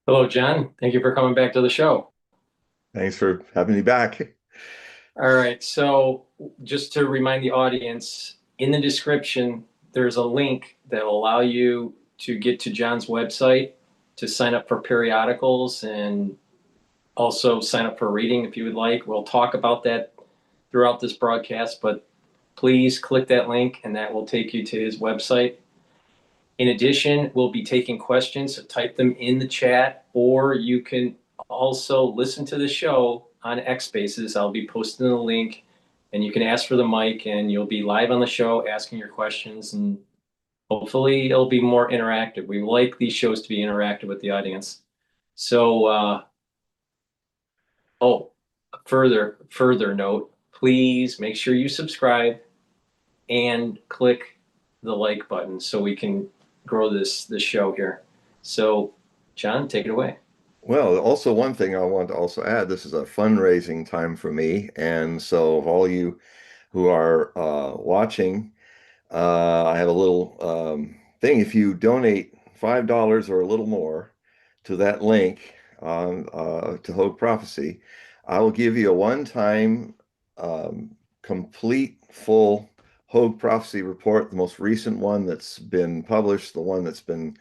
Hello, John. Thank you for coming back to the show. Thanks for having me back. All right. So, just to remind the audience, in the description, there's a link that will allow you to get to John's website to sign up for periodicals and also sign up for reading if you would like. We'll talk about that throughout this broadcast, but please click that link and that will take you to his website. In addition, we'll be taking questions, so type them in the chat, or you can also listen to the show on X Spaces. I'll be posting the link and you can ask for the mic and you'll be live on the show asking your questions and hopefully it'll be more interactive. We like these shows to be interactive with the audience. So, oh, further note, please make sure you subscribe and click the like button so we can grow this show here. So, John, take it away. Well, also one thing I want to also add, this is a fundraising time for me. And so of all you who are watching, I have a little thing. If you donate $5 or a little more to that link on to Hogue Prophecy, I will give you a one-time complete full Hogue Prophecy report, the most recent one that's been published, the one that's been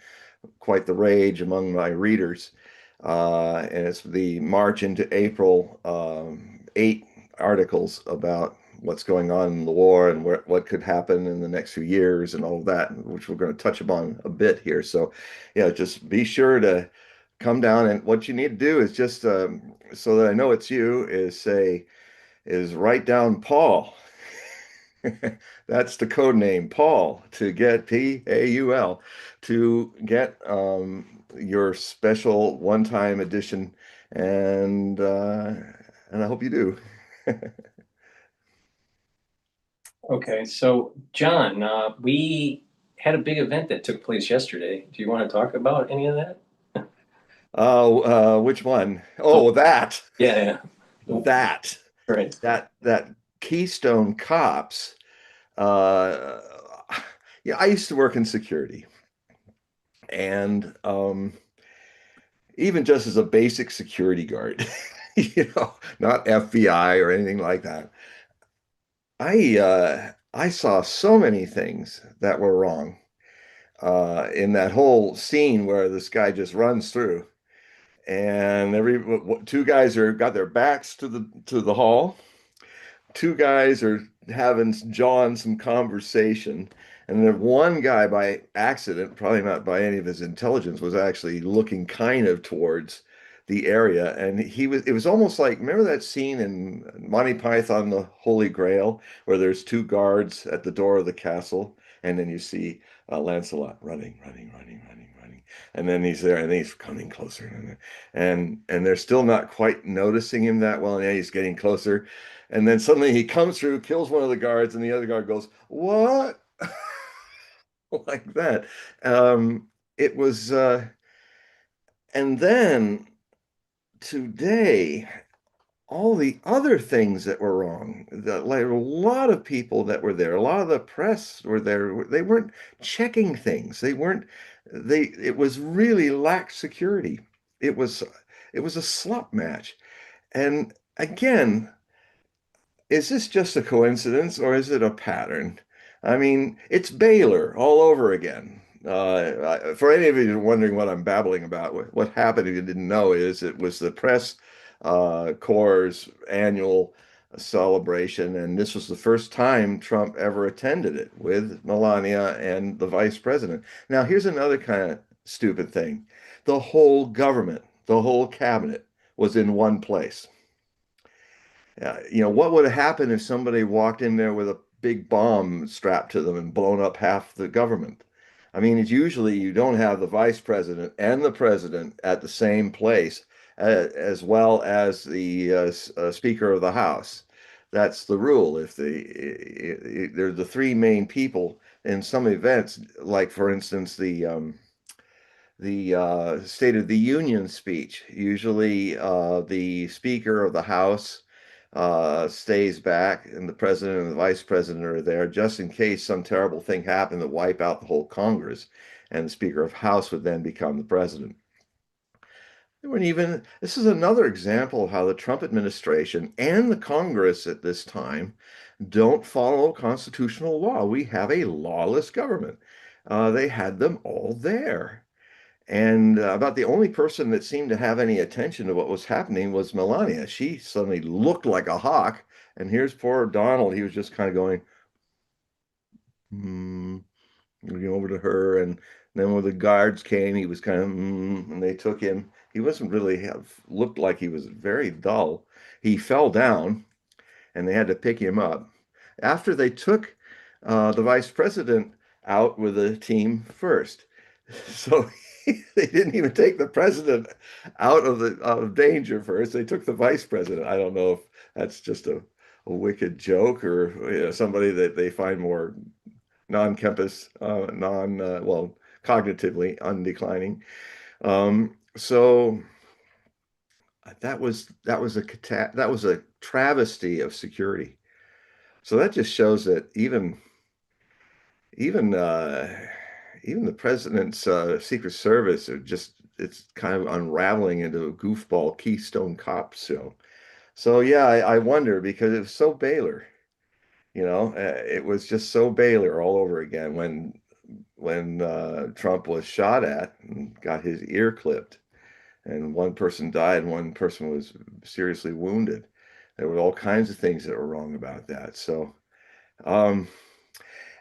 quite the rage among my readers. And it's the March into April 8 articles about what's going on in the war and what could happen in the next few years and all of that, which we're going to touch upon a bit here. So, yeah, just be sure to come down. And what you need to do is just so that I know it's you, is write down Paul. That's the code name, Paul, to get Paul to get your special one-time edition, and uh, and I hope you do. Okay, so John, we had a big event that took place yesterday. Do you want to talk about any of that? Which one? Oh, Oh, that yeah, yeah. that Right. that Keystone Cops. Uh, yeah, I used to work in security, and even just as a basic security guard, not FBI or anything like that. I saw so many things that were wrong in that whole scene where this guy just runs through, and two guys are got their backs to the hall. Two guys are having jawing some conversation, and then one guy by accident, probably not by any of his intelligence, was actually looking kind of towards the area, and it was almost like, remember that scene in Monty Python the Holy Grail where there's two guards at the door of the castle, and then you see Lancelot running, and then he's there and then he's coming closer, and they're still not quite noticing him that well, and yeah, he's getting closer, and then suddenly he comes through, kills one of the guards, and the other guard goes, "What?" Like that. It was, and then today, all the other things that were wrong, like a lot of people that were there, a lot of the press were there. They weren't checking things. It was really lacked security. It was, it was a slop match. And again, is this just a coincidence or is it a pattern? I mean, it's Baylor all over again. For any of you wondering what I'm babbling about, what happened if you didn't know is it was the press corps' annual celebration, and this was the first time Trump ever attended it with Melania and the vice president. Now, here's another kind of stupid thing. The whole government, the whole cabinet was in one place. What would have happened if somebody walked in there with a big bomb strapped to them and blown up half the government? I mean, it's usually you don't have the vice president and the president at the same place, as well as the Speaker of the House. That's the rule. If they're the three main people in some events, like for instance the State of the Union speech. Usually, the Speaker of the House stays back, and the President and the Vice President are there just in case some terrible thing happened that wipe out the whole Congress, and the Speaker of House would then become the President. They weren't even, this is another example of how the Trump administration and the Congress at this time don't follow constitutional law. We have a lawless government. They had them all there. And about the only person that seemed to have any attention to what was happening was Melania. She suddenly looked like a hawk. And here's poor Donald. He was just kind of going, hmm, looking over to her. And then when the guards came, he was kind of, and they took him. He wasn't really looked like he was very dull. He fell down and they had to pick him up. After they took the vice president out with the team first. So they didn't even take the president out of danger first. They took the vice president. I don't know if that's just a wicked joke or somebody that they find more non-campus, well, cognitively undeclining. So that was a travesty of security. So that just shows that even even the president's Secret Service are just it's kind of unraveling into a goofball Keystone Cop show. So yeah, I wonder because it was so Baylor, it was just so Baylor all over again when Trump was shot at and got his ear clipped, and one person died and one person was seriously wounded. There were all kinds of things that were wrong about that. So. Um,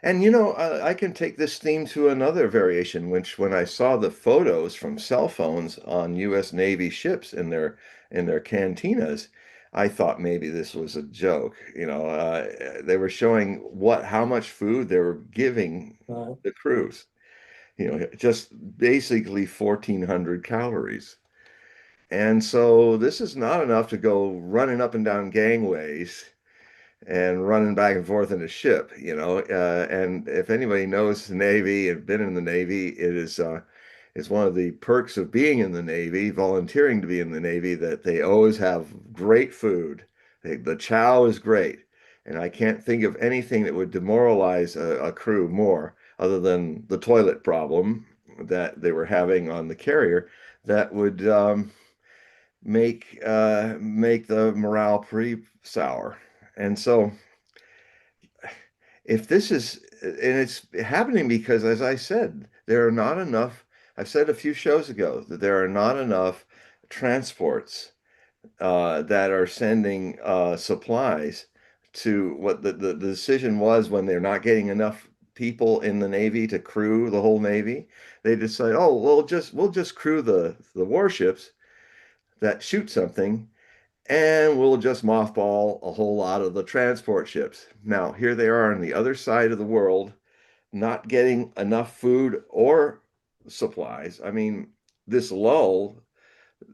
And I can take this theme to another variation, which when I saw the photos from cell phones on U.S. Navy ships in their cantinas, I thought maybe this was a joke. They were showing how much food they were giving Uh, the crews. Just basically 1,400 calories. And so this is not enough to go running up and down gangways and running back and forth in a ship. And if anybody knows the Navy and been in the Navy, it's one of the perks of being in the Navy, volunteering to be in the Navy, that they always have great food. The chow is great. And I can't think of anything that would demoralize a crew more, other than the toilet problem that they were having on the carrier, that would make the morale pretty sour. And so if this is, and it's happening because, as I said, there are not enough, I've said a few shows ago that there are not enough transports that are sending supplies to what the decision was when they're not getting enough people in the Navy to crew the whole Navy. They decide, oh, we'll just crew the warships that shoot something, and we'll just mothball a whole lot of the transport ships. Now, here they are on the other side of the world, not getting enough food or supplies. I mean, this lull,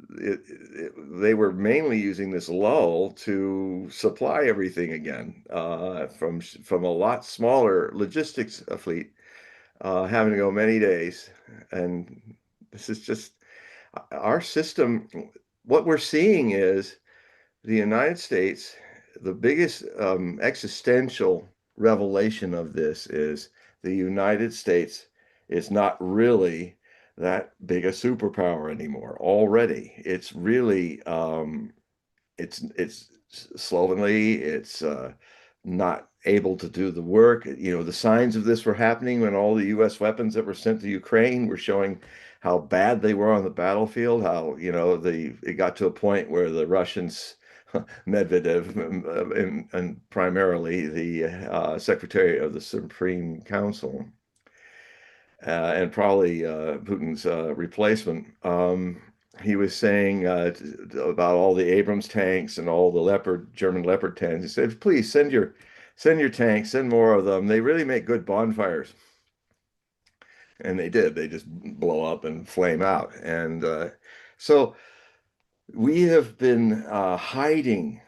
they were mainly using this lull to supply everything again from a lot smaller logistics fleet, having to go many days. And this is just our system. What we're seeing is the United States, the biggest existential revelation of this is the United States is not really that big a superpower anymore. Already, it's really it's slovenly. It's not able to do the work. The signs of this were happening when all the U.S. weapons that were sent to Ukraine were showing how bad they were on the battlefield. How it got to a point where the Russians, Medvedev, and primarily the Secretary of the Supreme Council, and probably Putin's replacement. He was saying about all the Abrams tanks and all the German Leopard tanks. He said, "Please send your tanks, send more of them. They really make good bonfires." And they did. They just blow up and flame out. And so we have been hiding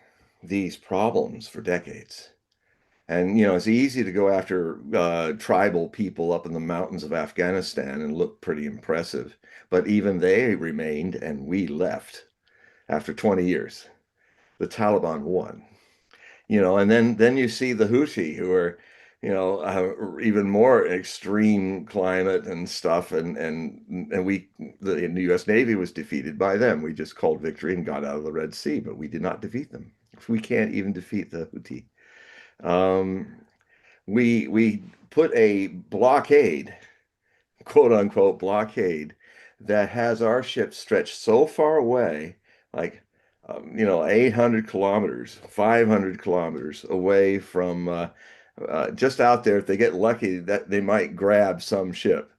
these problems for decades. And it's easy to go after tribal people up in the mountains of Afghanistan and look pretty impressive. But even they remained, and we left after 20 years. The Taliban won. And then you see the Houthi, who are even more extreme climate and stuff. And the U.S. Navy was defeated by them. We just called victory and got out of the Red Sea, but we did not defeat them. We can't even defeat the Houthi. Um, we put a blockade, quote unquote blockade, that has our ships stretched so far away, like 800 kilometers, 500 kilometers away from just out there. If they get lucky, that they might grab some ship.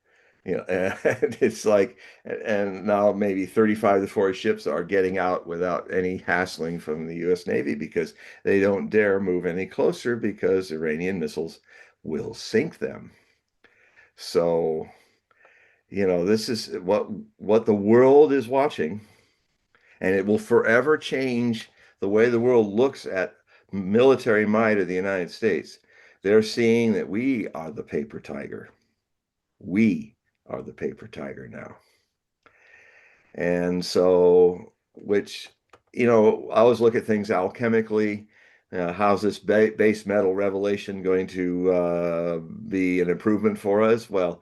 And it's like, and now maybe 35 to 40 ships are getting out without any hassling from the U.S. Navy because they don't dare move any closer because Iranian missiles will sink them. So, this is what the world is watching, and it will forever change the way the world looks at military might of the United States. They're seeing that we are the paper tiger. We are the paper tiger now. And so, which, I always look at things alchemically. How's this base metal revelation going to be an improvement for us? Well,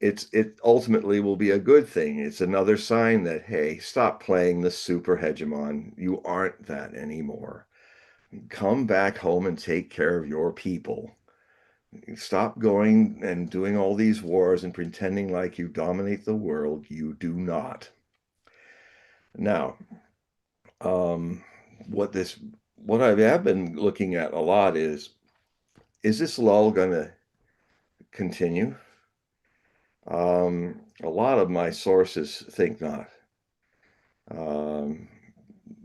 it ultimately will be a good thing. It's another sign that, hey, stop playing the super hegemon. You aren't that anymore. Come back home and take care of your people. Stop going and doing all these wars and pretending like you dominate the world. You do not. Now, um, what I have been looking at a lot is this lull going to continue? A lot of my sources think not. Um,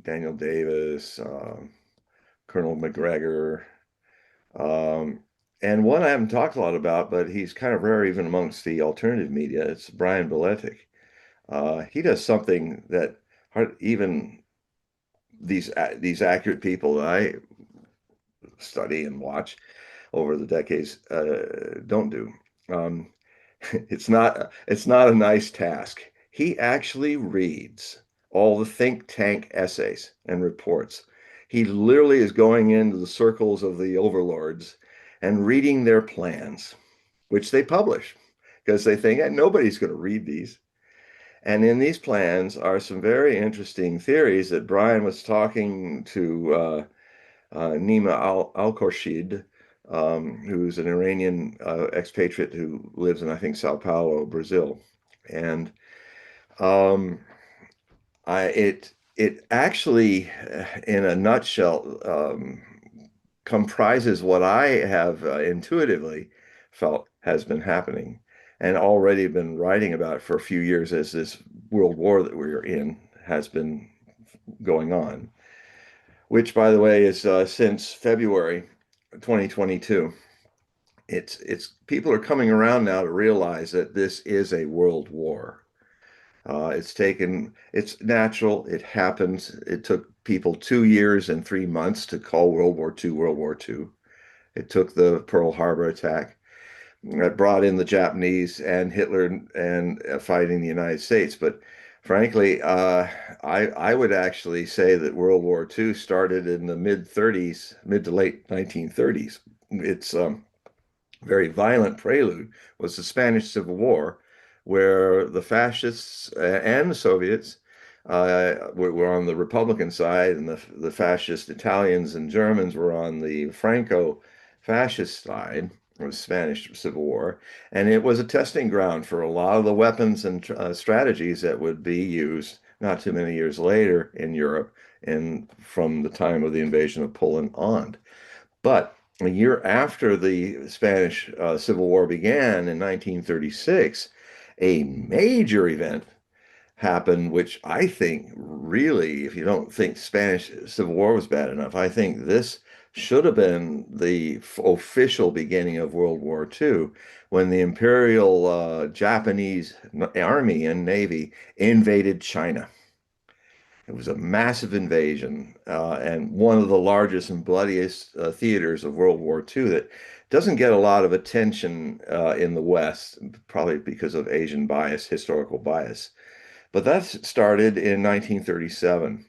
Daniel Davis, Colonel McGregor, um, and one I haven't talked a lot about, but he's kind of rare even amongst the alternative media. It's Brian Beletic. He does something that even these accurate people that I study and watch over the decades don't do. Um, it's not a nice task. He actually reads all the think tank essays and reports. He literally is going into the circles of the overlords and reading their plans, which they publish because they think nobody's going to read these. And in these plans are some very interesting theories that Brian was talking to Nima Al-Khorshid, who's an Iranian expatriate who lives in, I think, Sao Paulo, Brazil. And um, it actually, in a nutshell, comprises what I have intuitively felt has been happening and already been writing about for a few years as this world war that we're in has been going on, which, by the way, is since February 2022. It's people are coming around now to realize that this is a world war. It's natural, it happens. It took people 2 years and 3 months to call World War II World War II. It took the Pearl Harbor attack that brought in the Japanese and Hitler and fighting the United States. But frankly, I would actually say that World War II started in the mid to late 1930s. It's very violent prelude was the Spanish Civil War, where the fascists and the Soviets were on the Republican side, and the fascist Italians and Germans were on the Franco-fascist side of the Spanish Civil War. And it was a testing ground for a lot of the weapons and strategies that would be used not too many years later in Europe and from the time of the invasion of Poland on. But a year after the Spanish Civil War began in 1936, a major event happened, which I think really, if you don't think Spanish Civil War was bad enough, I think this should have been the official beginning of World War II, when the Imperial Japanese Army and Navy invaded China. It was a massive invasion and one of the largest and bloodiest theaters of World War II that doesn't get a lot of attention in the West, probably because of Asian bias, historical bias. But that started in 1937.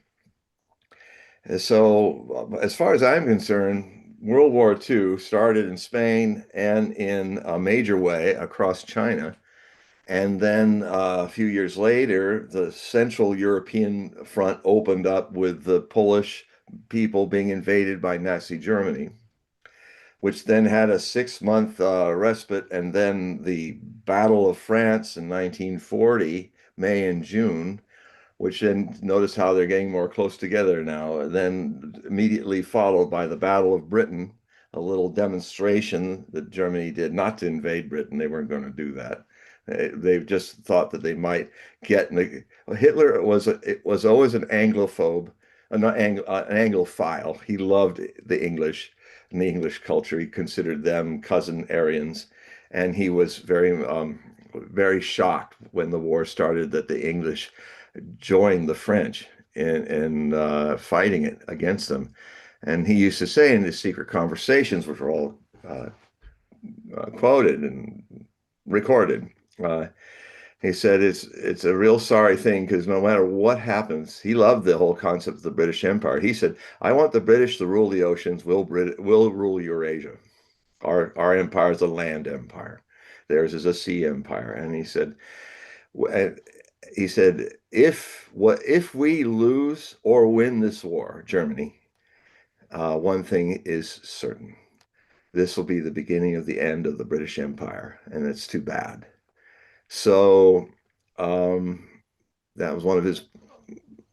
So, as far as I'm concerned, World War II started in Spain and in a major way across China. And then a few years later, the Central European front opened up with the Polish people being invaded by Nazi Germany, which then had a 6 month respite. And then the Battle of France in 1940, May and June, which then notice how they're getting more close together now. Then immediately followed by the Battle of Britain, a little demonstration that Germany did not to invade Britain. They weren't going to do that. They just thought that they might get. Hitler was always an Anglophobe, not an Anglophile. He loved the English and the English culture. He considered them cousin Aryans, and he was very shocked when the war started that the English joined the French in fighting it against them. And he used to say in his secret conversations, which were all quoted and recorded, he said it's a real sorry thing because no matter what happens, he loved the whole concept of the British Empire. He said, "I want the British to rule the oceans. We'll rule Eurasia. Our empire is a land empire. Theirs is a sea empire." And he said, if we lose or win this war, Germany, one thing is certain. This will be the beginning of the end of the British Empire, and it's too bad. So that was one of his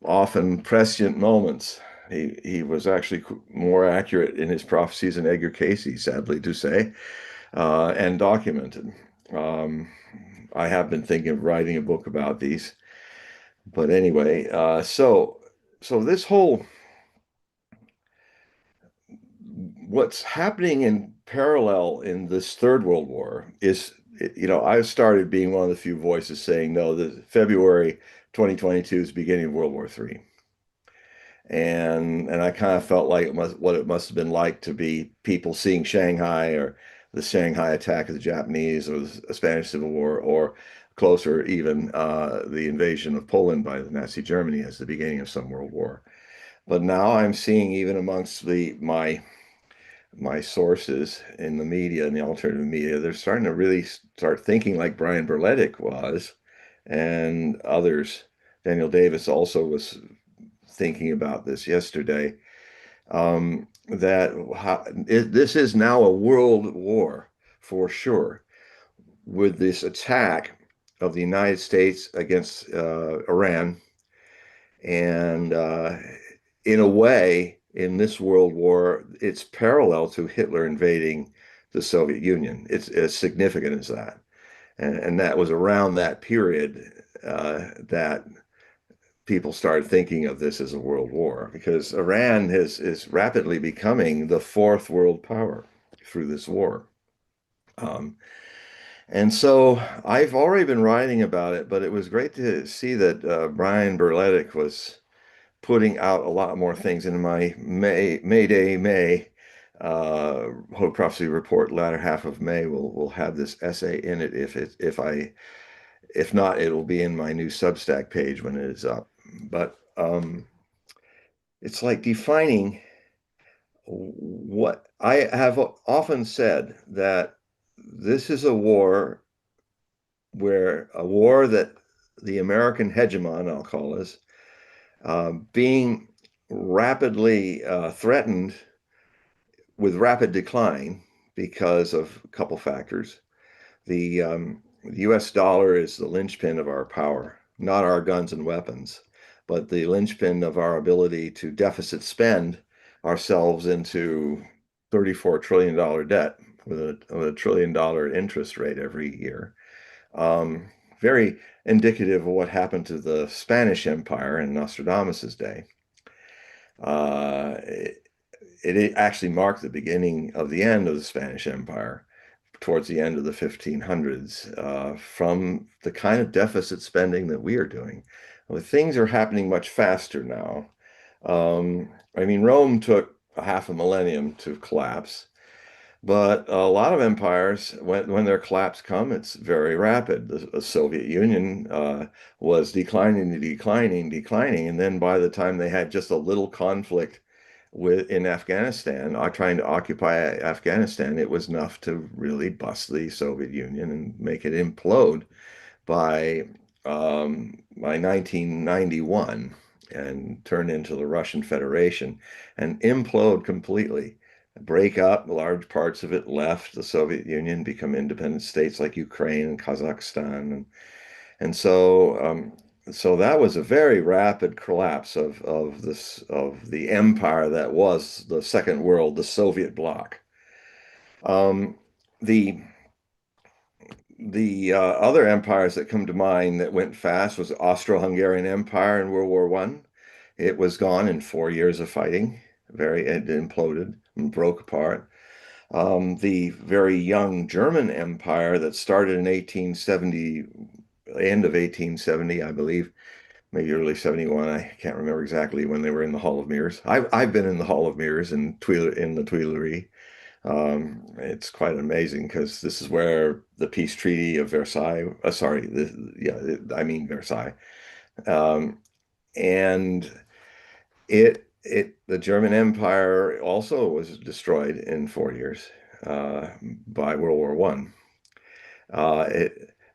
often prescient moments. He was actually more accurate in his prophecies than Edgar Casey, sadly to say, and documented. I have been thinking of writing a book about these. But anyway, so this whole what's happening in parallel in this Third World War is, I started being one of the few voices saying, no, the February 2022 is the beginning of World War III. And I kind of felt like what it must have been like to be people seeing Shanghai or the Shanghai attack of the Japanese or the Spanish Civil War, or closer even the invasion of Poland by the Nazi Germany as the beginning of some world war. But now I'm seeing even amongst my sources in the media and the alternative media, they're starting to really start thinking like Brian Berletic was, and others. Daniel Davis also was thinking about this yesterday, this is now a world war for sure, with this attack of the United States against Iran. And in a way, in this world war, it's parallel to Hitler invading the Soviet Union. It's as significant as that. And that was around that period that people started thinking of this as a world war, because Iran is rapidly becoming the fourth world power through this war. And so I've already been writing about it, but it was great to see that Brian Berletic was putting out a lot more things in my May Hogue Prophecy Report. Latter half of May will have this essay in it. If not, it'll be in my new Substack page when it is up. But it's like defining what I have often said, that this is a war that the American hegemon, I'll call this, being rapidly threatened with rapid decline because of a couple factors. The US dollar is the linchpin of our power, not our guns and weapons, but the linchpin of our ability to deficit spend ourselves into $34 trillion debt with a $1 trillion interest rate every year. Very indicative of what happened to the Spanish Empire in Nostradamus's day. It actually marked the beginning of the end of the Spanish Empire towards the end of the 1500s, from the kind of deficit spending that we are doing. Well, things are happening much faster now. Rome took a half a millennium to collapse, but a lot of empires, when their collapse comes, it's very rapid. The Soviet Union was declining, and then by the time they had just a little conflict in Afghanistan, trying to occupy Afghanistan. It was enough to really bust the Soviet Union and make it implode by 1991 and turn into the Russian Federation and implode completely. Break up, large parts of it left the Soviet Union, become independent states like Ukraine and Kazakhstan, and so that was a very rapid collapse of the empire that was the Second World, the Soviet bloc. Um, the other empires that come to mind that went fast was the Austro-Hungarian Empire in World War One. It was gone in 4 years of fighting. It imploded and broke apart. The very young German Empire that started in 1870, end of 1870, I believe, maybe early 71. I can't remember exactly when they were in the Hall of Mirrors. I've been in the Hall of Mirrors in the Tuileries. It's quite amazing because this is where the peace treaty of Versailles, I mean Versailles. Um, and the German Empire also was destroyed in 4 years by World War One.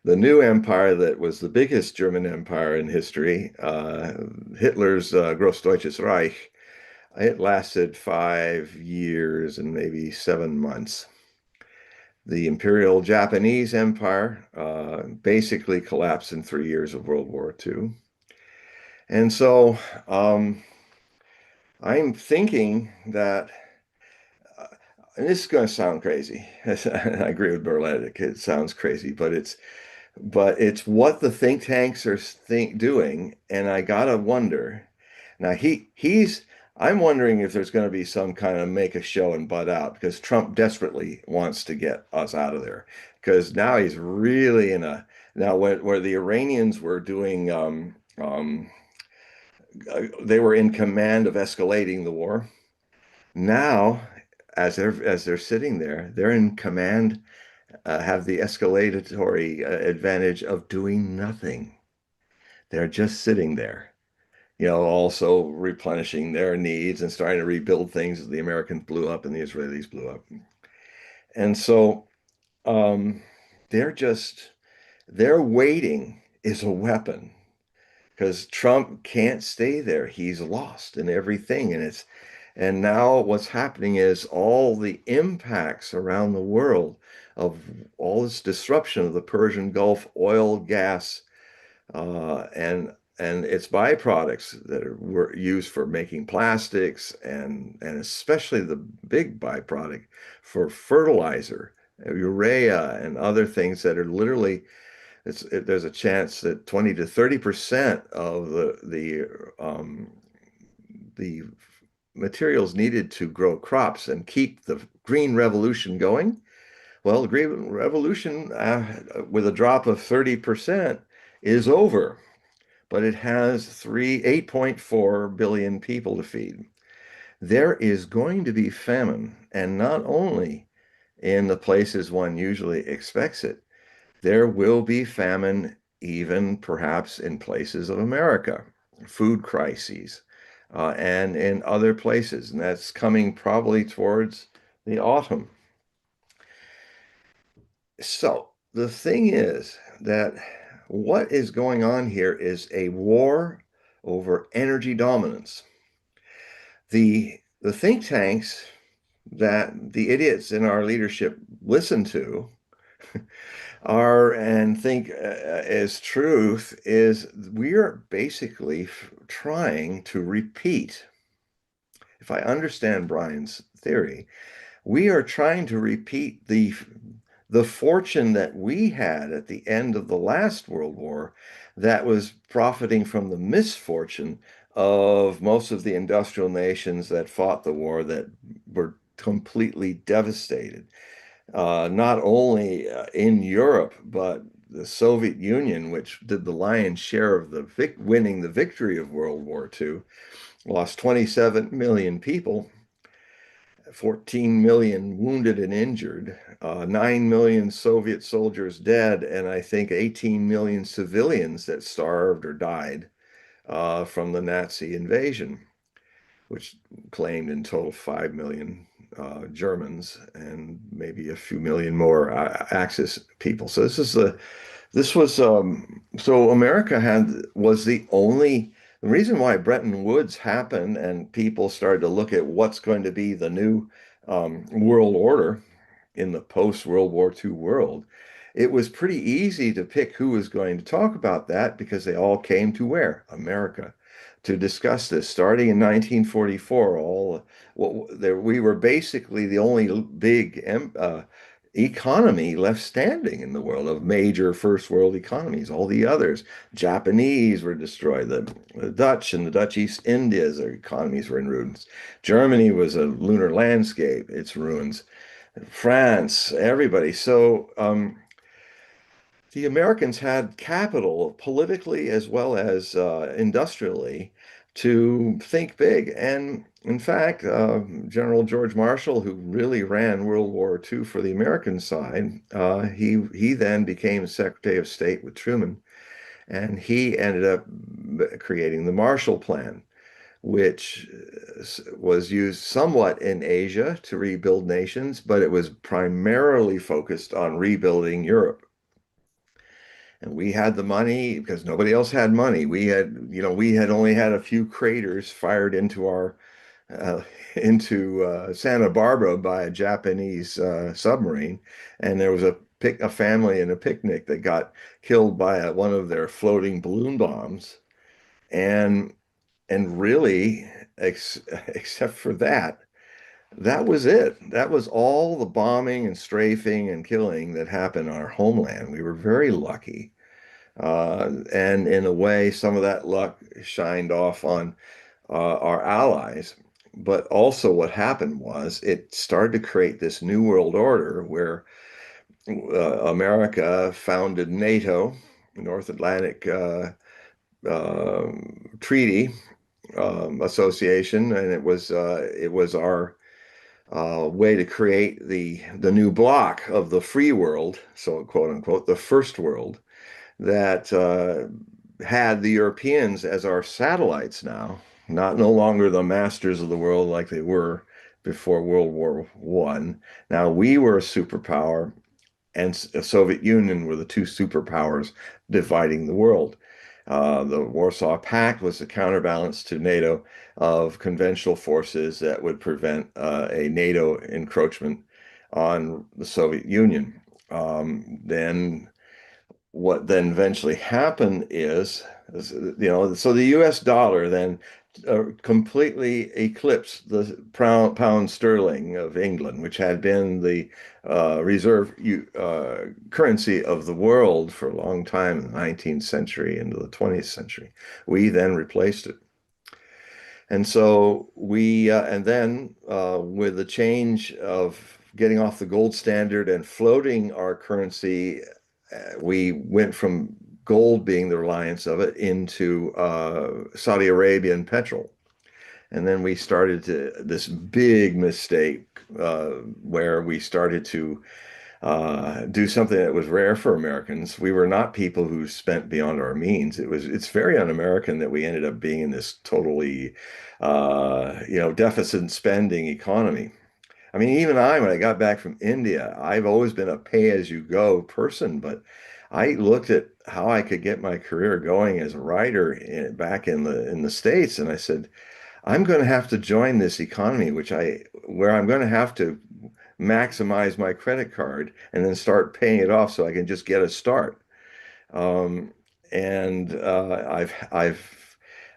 The new empire that was the biggest German empire in history, Hitler's Großdeutsches Reich, it lasted 5 years and maybe 7 months. The Imperial Japanese Empire basically collapsed in 3 years of World War II. And so I'm thinking that, and this is going to sound crazy. I agree with Berlet. It sounds crazy, but it's what the think tanks are doing, and I gotta wonder. Now I'm wondering if there's going to be some kind of make a show and butt out because Trump desperately wants to get us out of there because now he's really where the Iranians were doing they were in command of escalating the war. Now, as they're sitting there, they're in command, have the escalatory advantage of doing nothing. They're just sitting there, also replenishing their needs and starting to rebuild things that the Americans blew up and the Israelis blew up. And so um, their waiting is a weapon because Trump can't stay there. He's lost in everything. And now what's happening is all the impacts around the world of all this disruption of the Persian Gulf, oil, gas, and its byproducts that were used for making plastics and especially the big byproduct for fertilizer, urea, and other things that are literally there's a chance that 20 to 30% of the materials needed to grow crops and keep the green revolution going. Well, the green revolution with a drop of 30% is over, but it has 8.4 billion people to feed. There is going to be famine, and not only in the places one usually expects it, there will be famine even perhaps in places of America, food crises, and in other places. And that's coming probably towards the autumn. So the thing is that what is going on here is a war over energy dominance. The think tanks that the idiots in our leadership listen to are and think as truth is we are basically trying to repeat. If I understand Brian's theory, we are trying to repeat the fortune that we had at the end of the last World War that was profiting from the misfortune of most of the industrial nations that fought the war that were completely devastated. Not only in Europe, but the Soviet Union, which did the lion's share of winning the victory of World War II, lost 27 million people, 14 million wounded and injured, 9 million Soviet soldiers dead, and I think 18 million civilians that starved or died from the Nazi invasion. which claimed in total 5 million Germans and maybe a few million more Axis people. So this was so America was the only the reason why Bretton Woods happened and people started to look at what's going to be the new world order in the post-World War II world. It was pretty easy to pick who was going to talk about that because they all came to where? America to discuss this. Starting in 1944, we were basically the only big economy left standing in the world of major first world economies. All the others, Japanese were destroyed. The Dutch and the Dutch East Indies, their economies were in ruins. Germany was a lunar landscape, its ruins. France, everybody. So the Americans had capital politically as well as industrially to think big. And in fact, General George Marshall, who really ran World War II for the American side, he then became Secretary of State with Truman, and he ended up creating the Marshall Plan, which was used somewhat in Asia to rebuild nations, but it was primarily focused on rebuilding Europe. And we had the money because nobody else had money. We had only had a few craters fired into our uh, into Santa Barbara by a Japanese submarine, and there was a family in a picnic that got killed by one of their floating balloon bombs, and really, except for that, that was it. That was all the bombing and strafing and killing that happened on our homeland. We were very lucky. And in a way, some of that luck shined off on our allies. But also, what happened was it started to create this new world order where America founded NATO, North Atlantic Treaty Association, and it was our way to create the new block of the free world, so quote unquote, the first world that had the Europeans as our satellites now, not no longer the masters of the world like they were before World War I. Now we were a superpower, and the Soviet Union were the two superpowers dividing the world. The Warsaw Pact was the counterbalance to NATO of conventional forces that would prevent a NATO encroachment on the Soviet Union. Then what then eventually happened so the US dollar then completely eclipsed the pound sterling of England, which had been the reserve currency of the world for a long time in the 19th century into the 20th century. We then replaced it. And so and then with the change of getting off the gold standard and floating our currency, we went from gold being the reliance of it into Saudi Arabian petrol. And then we started this big mistake where we started to do something that was rare for Americans. We were not people who spent beyond our means. It's very un-American that we ended up being in this totally, deficit spending economy. I mean, even when I got back from India, I've always been a pay-as-you-go person, but I looked at how I could get my career going as a writer back in the States, and I said, I'm going to have to join this economy, where I'm going to have to maximize my credit card and then start paying it off so I can just get a start. Um, and I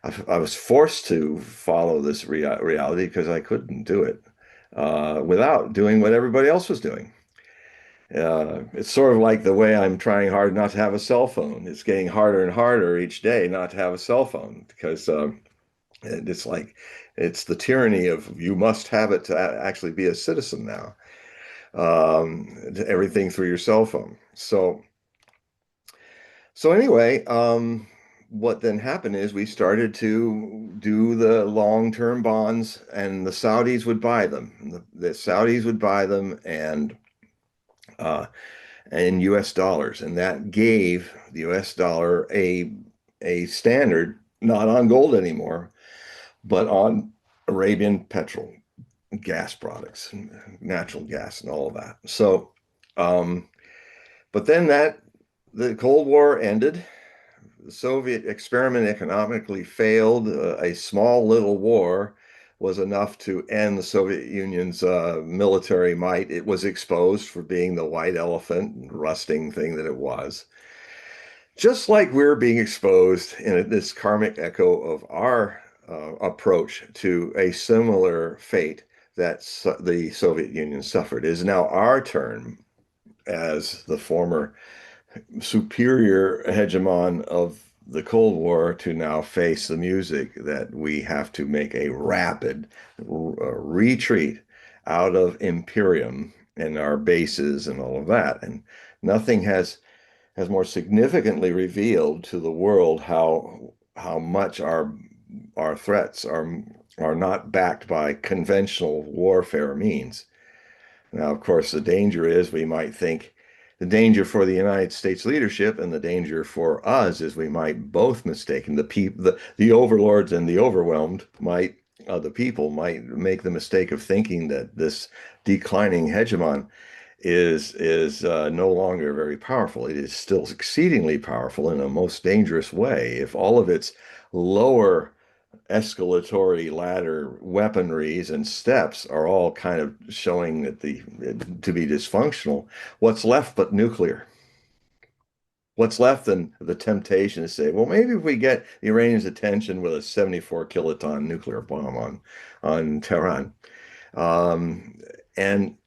was forced to follow this reality because I couldn't do it without doing what everybody else was doing. It's sort of like the way I'm trying hard not to have a cell phone. It's getting harder and harder each day not to have a cell phone because it's like it's the tyranny of you must have it to actually be a citizen now. Everything through your cell phone. So anyway, what then happened is we started to do the long-term bonds, and the Saudis would buy them. The Saudis would buy them, and in U.S. dollars, and that gave the U.S. dollar a standard, not on gold anymore, but on Arabian petrol, gas products, natural gas, and all of that. So, um, but then the Cold War ended. The Soviet experiment economically failed. A small little war was enough to end the Soviet Union's military might. It was exposed for being the white elephant and rusting thing that it was. Just like we're being exposed in this karmic echo of our approach to a similar fate that the Soviet Union suffered, it is now our turn as the former superior hegemon of the Cold War to now face the music that we have to make a rapid retreat out of imperium and our bases and all of that. And nothing has more significantly revealed to the world how much our threats are not backed by conventional warfare means. Now, of course, the danger is we might think the danger for the United States leadership and the danger for us is we might both mistake, and the overlords and the overwhelmed might the people might make the mistake of thinking that this declining hegemon is no longer very powerful. It is still exceedingly powerful in a most dangerous way. If all of its lower escalatory ladder weaponries and steps are all kind of showing that to be dysfunctional, what's left but nuclear? What's left than the temptation to say, well, maybe if we get the Iranians' attention with a 74 kiloton nuclear bomb on Tehran. And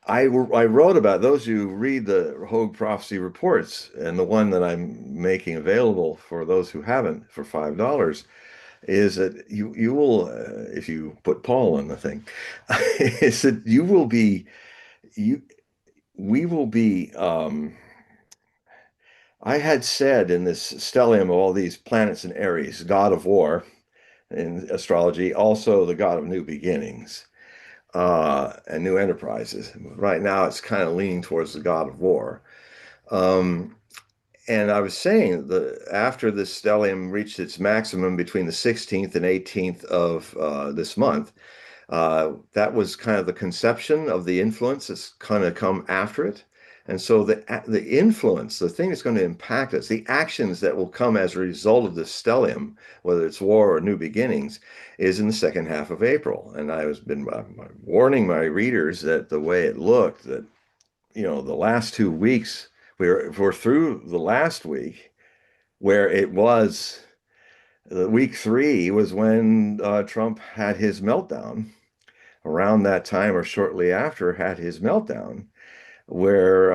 I wrote about those who read the Hogue prophecy reports, and the one that I'm making available for those who haven't for $5 is that you will if you put Paul on the thing, is that you we will be I had said in this stellium of all these planets in Aries, god of war in astrology, also the god of new beginnings and new enterprises. Right now it's kind of leaning towards the god of war. um, And I was saying that after this stellium reached its maximum between the 16th and 18th of this month, that was kind of the conception of the influence that's kind of come after it. And so the influence, the thing that's going to impact us, the actions that will come as a result of this stellium, whether it's war or new beginnings, is in the second half of April. And I was been warning my readers that the way it looked, that the last 2 weeks, we're through the last week where it was the week three was when Trump had his meltdown. Around that time or shortly after, had his meltdown, where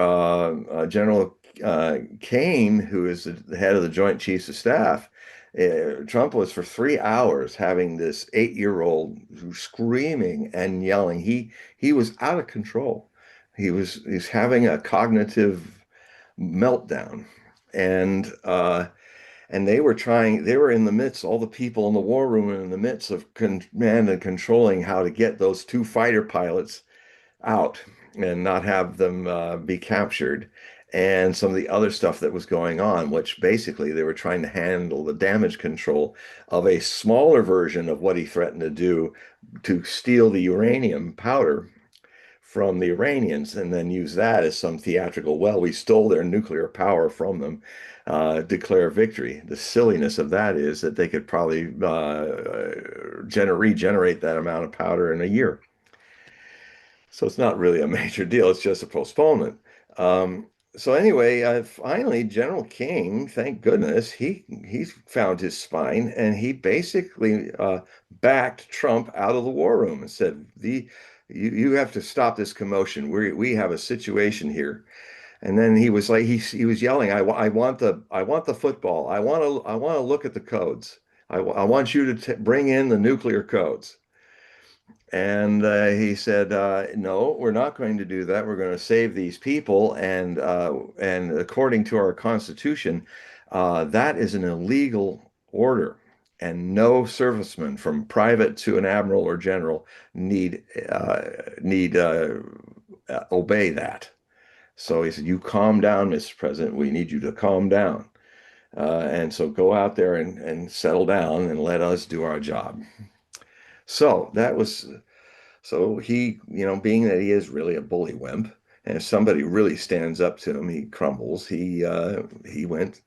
General Kane, who is the head of the Joint Chiefs of Staff, Trump was for 3 hours having this 8-year-old screaming and yelling. He was out of control. He's having a cognitive meltdown, and they were in the midst, all the people in the war room and in the midst of command and controlling how to get those two fighter pilots out and not have them be captured, and some of the other stuff that was going on, which basically they were trying to handle the damage control of a smaller version of what he threatened to do to steal the uranium powder from the Iranians and then use that as some theatrical, well, we stole their nuclear power from them, declare victory. The silliness of that is that they could probably regenerate that amount of powder in a year. So it's not really a major deal. It's just a postponement. Um, so anyway, finally, General King, thank goodness, he found his spine, and he basically backed Trump out of the war room and said, you have to stop this commotion. We have a situation here. And then he was like he was yelling, I want the football. I want to look at the codes. I want you to bring in the nuclear codes. And he said, "No, we're not going to do that. We're going to save these people." And according to our Constitution, that is an illegal order, and no serviceman, from private to an admiral or general, need obey that. So he said, "You calm down, Mr. President. We need you to calm down, and so go out there and settle down and let us do our job." So that was so he, being that he is really a bully wimp, and if somebody really stands up to him, he crumbles. He went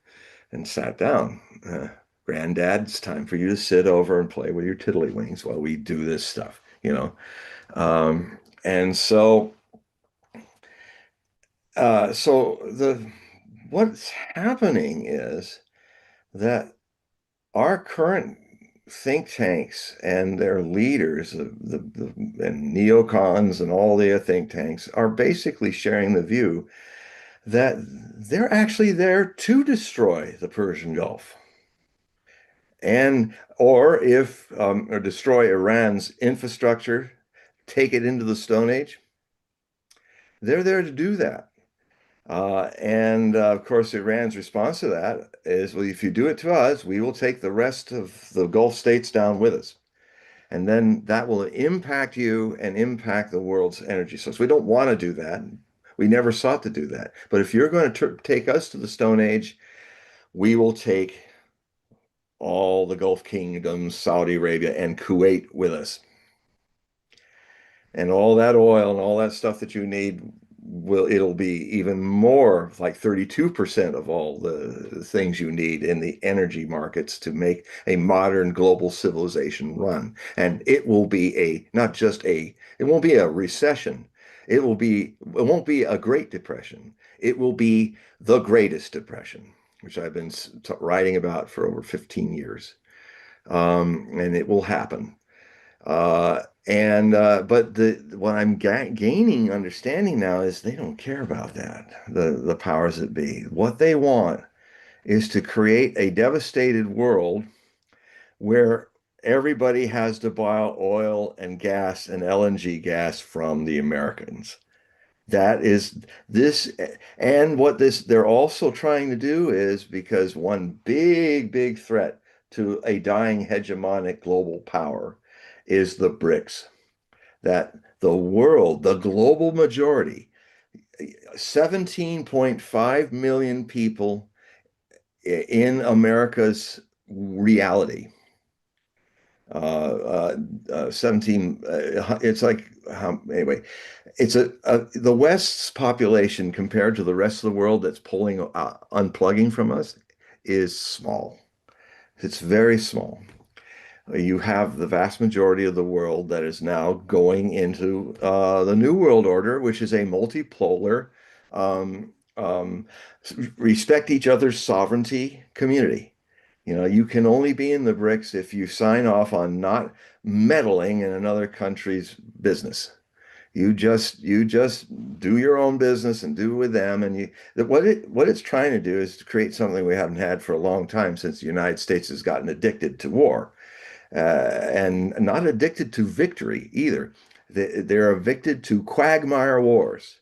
and sat down. Granddad, it's time for you to sit over and play with your tiddlywinks while we do this stuff. And so the what's happening is that our current think tanks and their leaders, and neocons and all their think tanks, are basically sharing the view that they're actually there to destroy the Persian Gulf. And or destroy Iran's infrastructure, take it into the Stone Age. They're there to do that. And of course, Iran's response to that is, well, if you do it to us, we will take the rest of the Gulf states down with us. And then that will impact you and impact the world's energy source. We don't want to do that. We never sought to do that. But if you're going to take us to the Stone Age, we will take all the Gulf kingdoms, Saudi Arabia, and Kuwait with us. And all that oil and all that stuff that you need it'll be even more, like 32% of all the things you need in the energy markets to make a modern global civilization run. And it will be it won't be a recession. It won't be a Great Depression. It will be the greatest depression, which I've been writing about for over 15 years. And it will happen. But what I'm gaining understanding now is they don't care about that. The powers that be, what they want is to create a devastated world where everybody has to buy oil and gas and LNG gas from the Americans. That is this, and what they're also trying to do is, because one big threat to a dying hegemonic global power is the BRICS, that the global majority, 17.5 million people in America's reality. 17, it's like, anyway, the West's population compared to the rest of the world that's unplugging from us is small. It's very small. You have the vast majority of the world that is now going into the New World Order, which is a multipolar, um, um, respect each other's sovereignty community. You can only be in the BRICS if you sign off on not meddling in another country's business. You just do your own business and do with them. And what it's trying to do is to create something we haven't had for a long time, since the United States has gotten addicted to war, and not addicted to victory either. They're addicted to quagmire wars,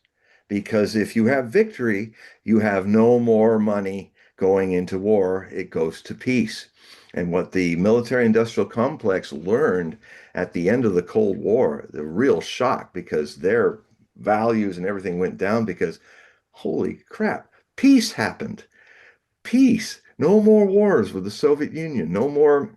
because if you have victory, you have no more money going into war. It goes to peace. And what the military industrial complex learned at the end of the Cold War, the real shock, because their values and everything went down, because holy crap, peace happened. Peace. No more wars with the Soviet Union. No more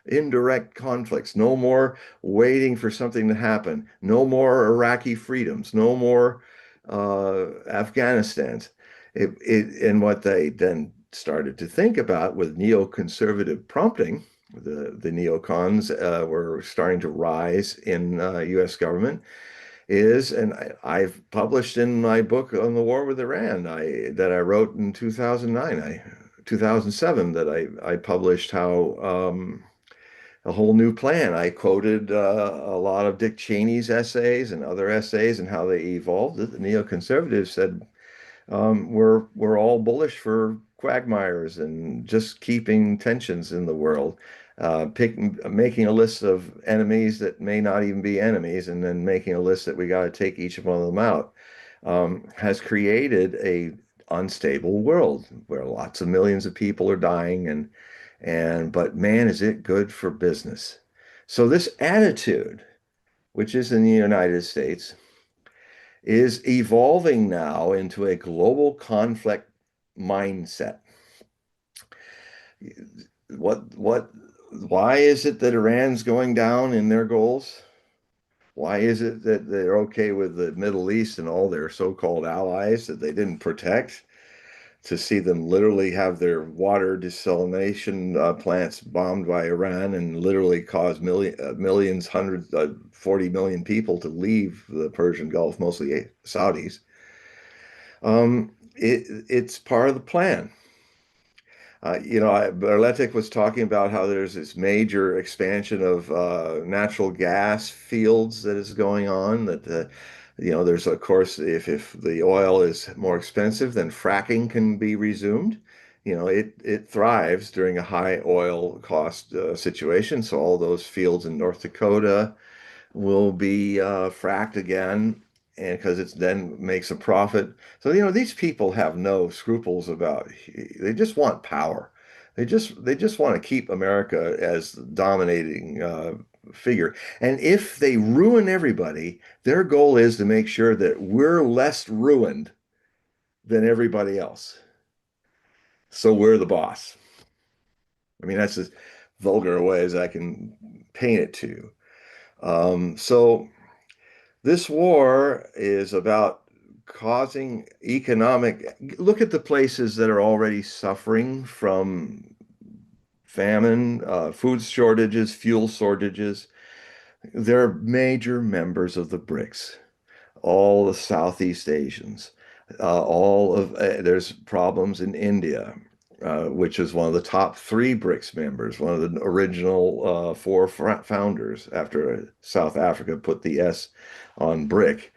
indirect conflicts, no more waiting for something to happen, no more Iraqi freedoms, no more Afghanistan's. And what they then started to think about with neoconservative prompting, the neocons were starting to rise in U.S. government, and I've published in my book on the war with Iran, that I wrote in 2007, that I published how a whole new plan. I quoted a lot of Dick Cheney's essays and other essays and how they evolved. The neoconservatives said, we're all bullish for quagmires and just keeping tensions in the world, making a list of enemies that may not even be enemies, and then making a list that we got to take each one of them out, has created a unstable world where lots of millions of people are dying, but man, is it good for business. So this attitude, which is in the United States, is evolving now into a global conflict mindset. What Why is it that Iran's going down in their goals? Why is it that they're okay with the Middle East and all their so-called allies that they didn't protect? To see them literally have their water desalination plants bombed by Iran and literally cause millions, hundreds, 40 million people to leave the Persian Gulf, mostly Saudis. It's part of the plan. Berletic was talking about how there's this major expansion of natural gas fields that is going on. There's of course, if the oil is more expensive, then fracking can be resumed. It thrives during a high oil cost situation. So all those fields in North Dakota will be fracked again, and because it then makes a profit. So these people have no scruples about. They just want power. They just want to keep America as the dominating figure. And if they ruin everybody, their goal is to make sure that we're less ruined than everybody else. So we're the boss. I mean, that's as vulgar a way as I can paint it to you. So this war is about causing economic. Look at the places that are already suffering from famine, food shortages, fuel shortages. They're major members of the BRICS, all the Southeast Asians. There's problems in India, which is one of the top three BRICS members, one of the original four founders after South Africa put the S on BRIC.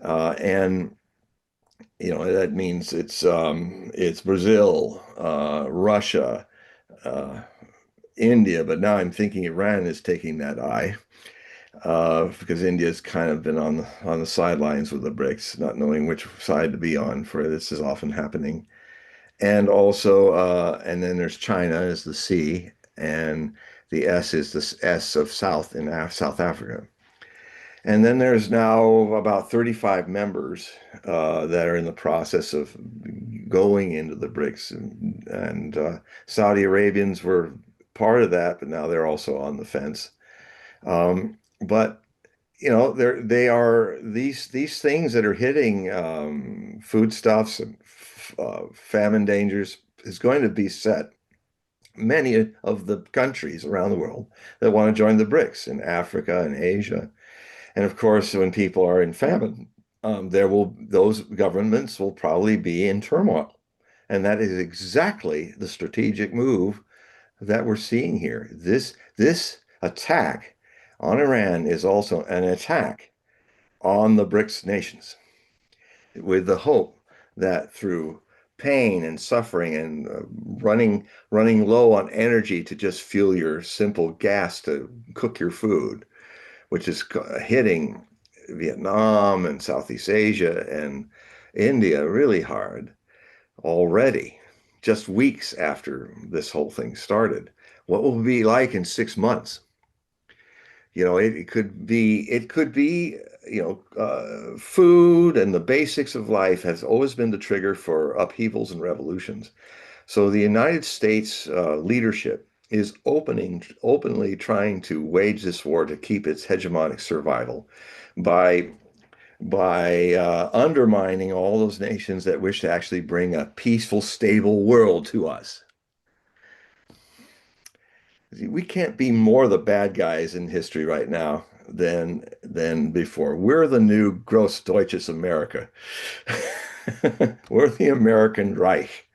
And that means it's Brazil, Russia, uh, India, but now I'm thinking Iran is taking that eye because India's kind of been on the sidelines with the BRICS, not knowing which side to be on. For this is often happening, and also and then there's China as the C, and the S is the S of South in South Africa. And then there's now about 35 members that are in the process of going into the BRICS. And Saudi Arabians were part of that, but now they're also on the fence. But they are these things that are hitting foodstuffs and famine dangers is going to be set. Many of the countries around the world that want to join the BRICS in Africa and Asia. And of course, when people are in famine, those governments will probably be in turmoil. And that is exactly the strategic move that we're seeing here. This attack on Iran is also an attack on the BRICS nations, with the hope that through pain and suffering and running low on energy to just fuel your simple gas to cook your food, which is hitting Vietnam and Southeast Asia and India really hard already, just weeks after this whole thing started. What will it be like in 6 months? It could be, food and the basics of life has always been the trigger for upheavals and revolutions. So the United States leadership is openly trying to wage this war to keep its hegemonic survival by undermining all those nations that wish to actually bring a peaceful, stable world to us. We can't be more the bad guys in history right now than before. We're the new Gross Deutsches America. We're the American Reich.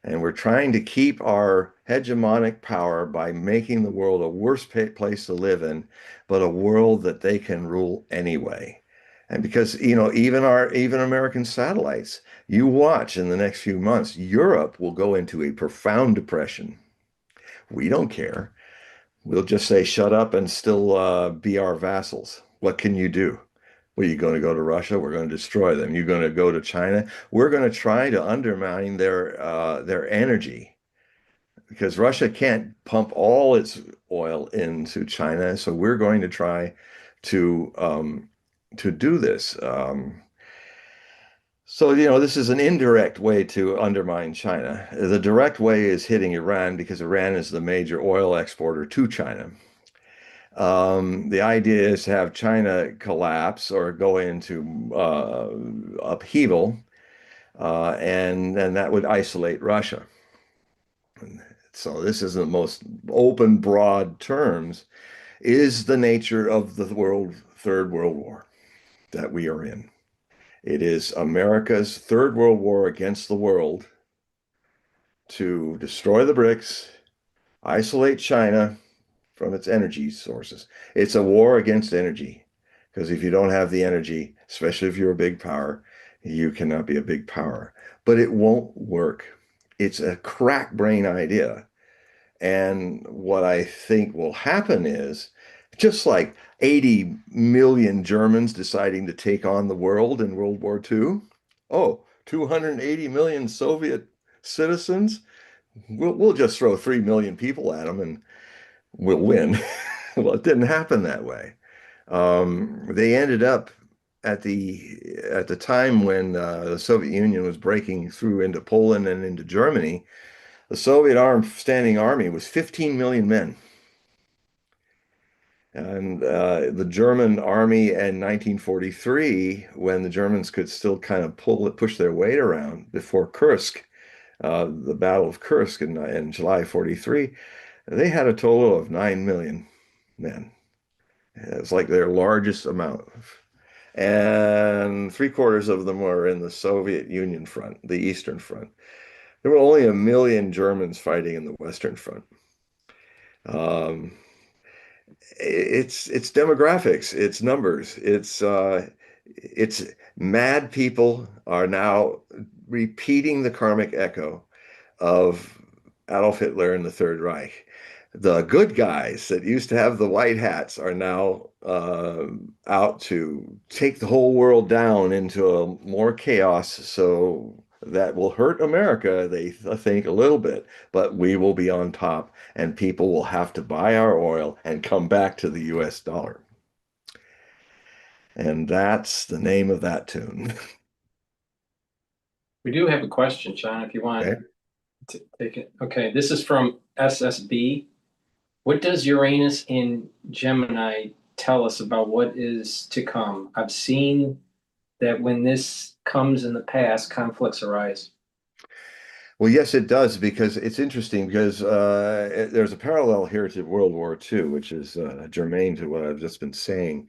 And we're trying to keep our hegemonic power by making the world a worse place to live in, but a world that they can rule anyway. And because, even American satellites, you watch in the next few months, Europe will go into a profound depression. We don't care. We'll just say, shut up and still be our vassals. What can you do? Well, you're going to go to Russia? We're going to destroy them. You're going to go to China? We're going to try to undermine their energy because Russia can't pump all its oil into China. So we're going to try to do this. So, this is an indirect way to undermine China. The direct way is hitting Iran because Iran is the major oil exporter to China. The idea is to have China collapse or go into upheaval, and that would isolate Russia. So this is the most open, broad terms, is the nature of the Third World War that we are in. It is America's Third World War against the world to destroy the BRICS, isolate China from its energy sources. It's a war against energy, because if you don't have the energy, especially if you're a big power, you cannot be a big power. But it won't work. It's a crack brain idea. And what I think will happen is just like 80 million Germans deciding to take on the world in World War II. Oh, 280 million Soviet citizens. We'll just throw 3 million people at them and we'll win. Well, it didn't happen that way. They ended up at the time when the Soviet Union was breaking through into Poland and into Germany. The Soviet standing army was 15 million men. And the German army in 1943, when the Germans could still kind of push their weight around before Kursk, the Battle of Kursk in July 43, they had a total of 9 million men. It's like their largest amount. And three-quarters of them were in the Soviet Union front, the Eastern Front. There were only 1 million Germans fighting in the Western Front. Um, it's demographics, it's numbers, it's mad people are now repeating the karmic echo of Adolf Hitler and the Third Reich. The good guys that used to have the white hats are now out to take the whole world down into more chaos. So that will hurt America, they think, a little bit, but we will be on top and people will have to buy our oil and come back to the US dollar. And that's the name of that tune. We do have a question, John, if you want Okay. to take it. Okay, this is from SSB. What does Uranus in Gemini tell us about what is to come? I've seen that when this comes in the past, conflicts arise. Well, yes, it does, because it's interesting because there's a parallel here to World War II, which is germane to what I've just been saying.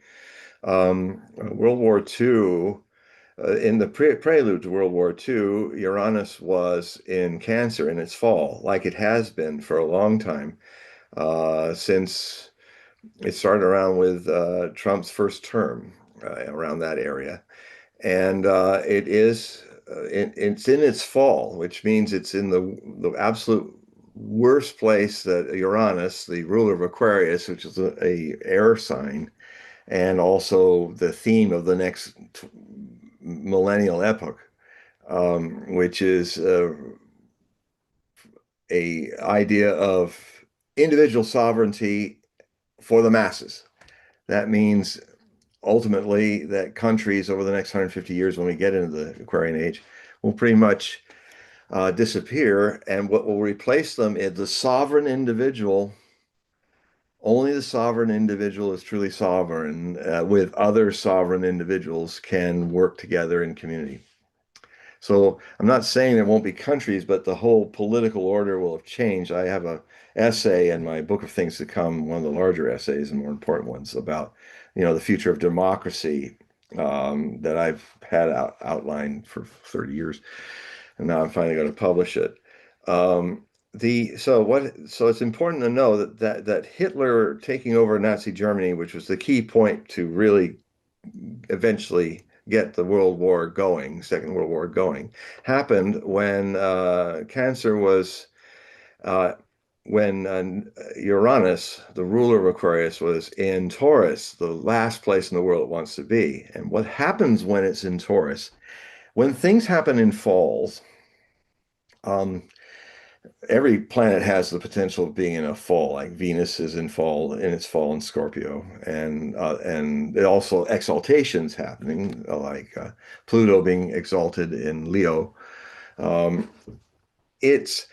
World War II, in the prelude to World War II, Uranus was in Cancer in its fall, like it has been for a long time, since it started around with Trump's first term, around that area. And it's in its fall, which means it's in the absolute worst place that Uranus, the ruler of Aquarius, which is a air sign, and also the theme of the next millennial epoch, which is a idea of individual sovereignty for the masses. That means ultimately that countries over the next 150 years, when we get into the Aquarian age, will pretty much disappear. And what will replace them is the sovereign individual. Only the sovereign individual is truly sovereign, with other sovereign individuals can work together in community. So I'm not saying there won't be countries, but the whole political order will have changed. I have a essay in my book of things to come, one of the larger essays and more important ones about, the future of democracy, that I've had outlined for 30 years, and now I'm finally going to publish it. So it's important to know that Hitler taking over Nazi Germany, which was the key point to really eventually get the World War going, Second World War going, happened when Cancer was uh, when Uranus, the ruler of Aquarius, was in Taurus, the last place in the world it wants to be. And what happens when it's in Taurus? When things happen in falls, um, every planet has the potential of being in a fall. Like Venus is in fall, in its fall in Scorpio, and it also exaltations happening, like Pluto being exalted in Leo. Um, it's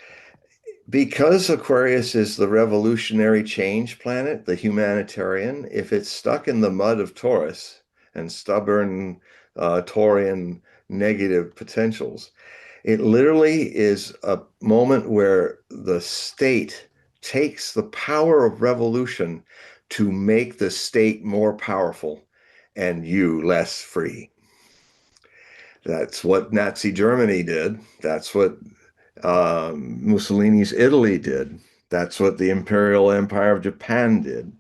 because Aquarius is the revolutionary change planet, the humanitarian. If it's stuck in the mud of Taurus and stubborn Taurian negative potentials, it literally is a moment where the state takes the power of revolution to make the state more powerful and you less free. That's what Nazi Germany did. That's what Mussolini's Italy did. That's what the Imperial Empire of Japan did.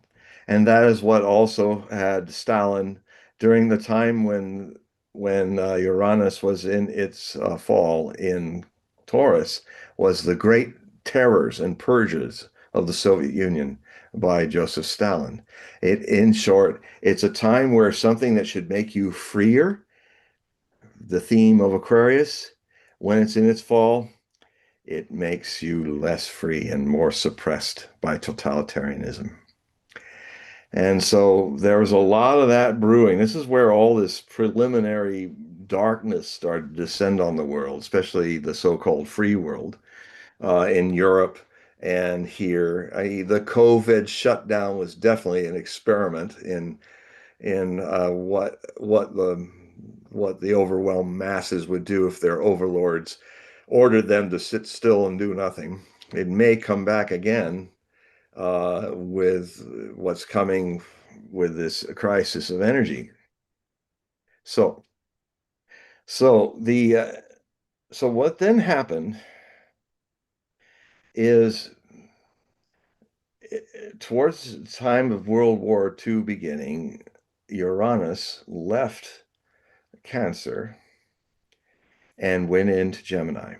And that is what also had Stalin during the time when Uranus was in its fall in Taurus, was the great terrors and purges of the Soviet Union by Joseph Stalin. In short, it's a time where something that should make you freer, the theme of Aquarius, when it's in its fall, it makes you less free and more suppressed by totalitarianism. And so there was a lot of that brewing. This is where all this preliminary darkness started to descend on the world, especially the so-called free world in Europe and here. The COVID shutdown was definitely an experiment in what the overwhelmed masses would do if their overlords ordered them to sit still and do nothing. It may come back again with what's coming with this crisis of energy. So, so the so what then happened is towards the time of World War II beginning, Uranus left Cancer and went into Gemini.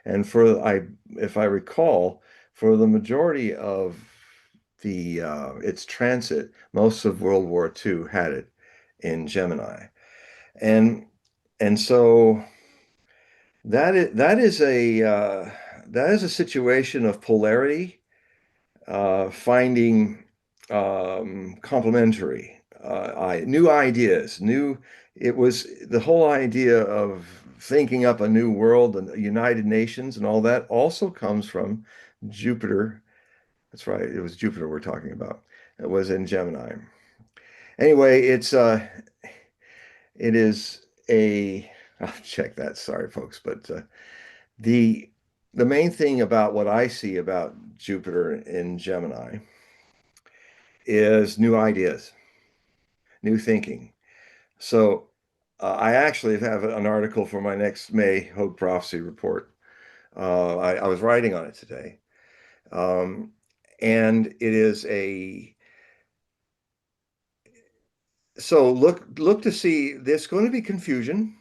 And if I recall, for the majority of the its transit, most of World War II had it in Gemini, and and so that is a situation of polarity, finding complementary new ideas, new. It was the whole idea of thinking up a new world and United Nations and all that also comes from Jupiter. That's right. It was Jupiter we're talking about. It was in Gemini. Anyway, it is a I'll check that. Sorry, folks, but the the main thing about what I see about Jupiter in Gemini is new ideas, new thinking. So I actually have an article for my next May Hogue Prophecy report. I was writing on it today. Um, and it is so look to see there's going to be confusion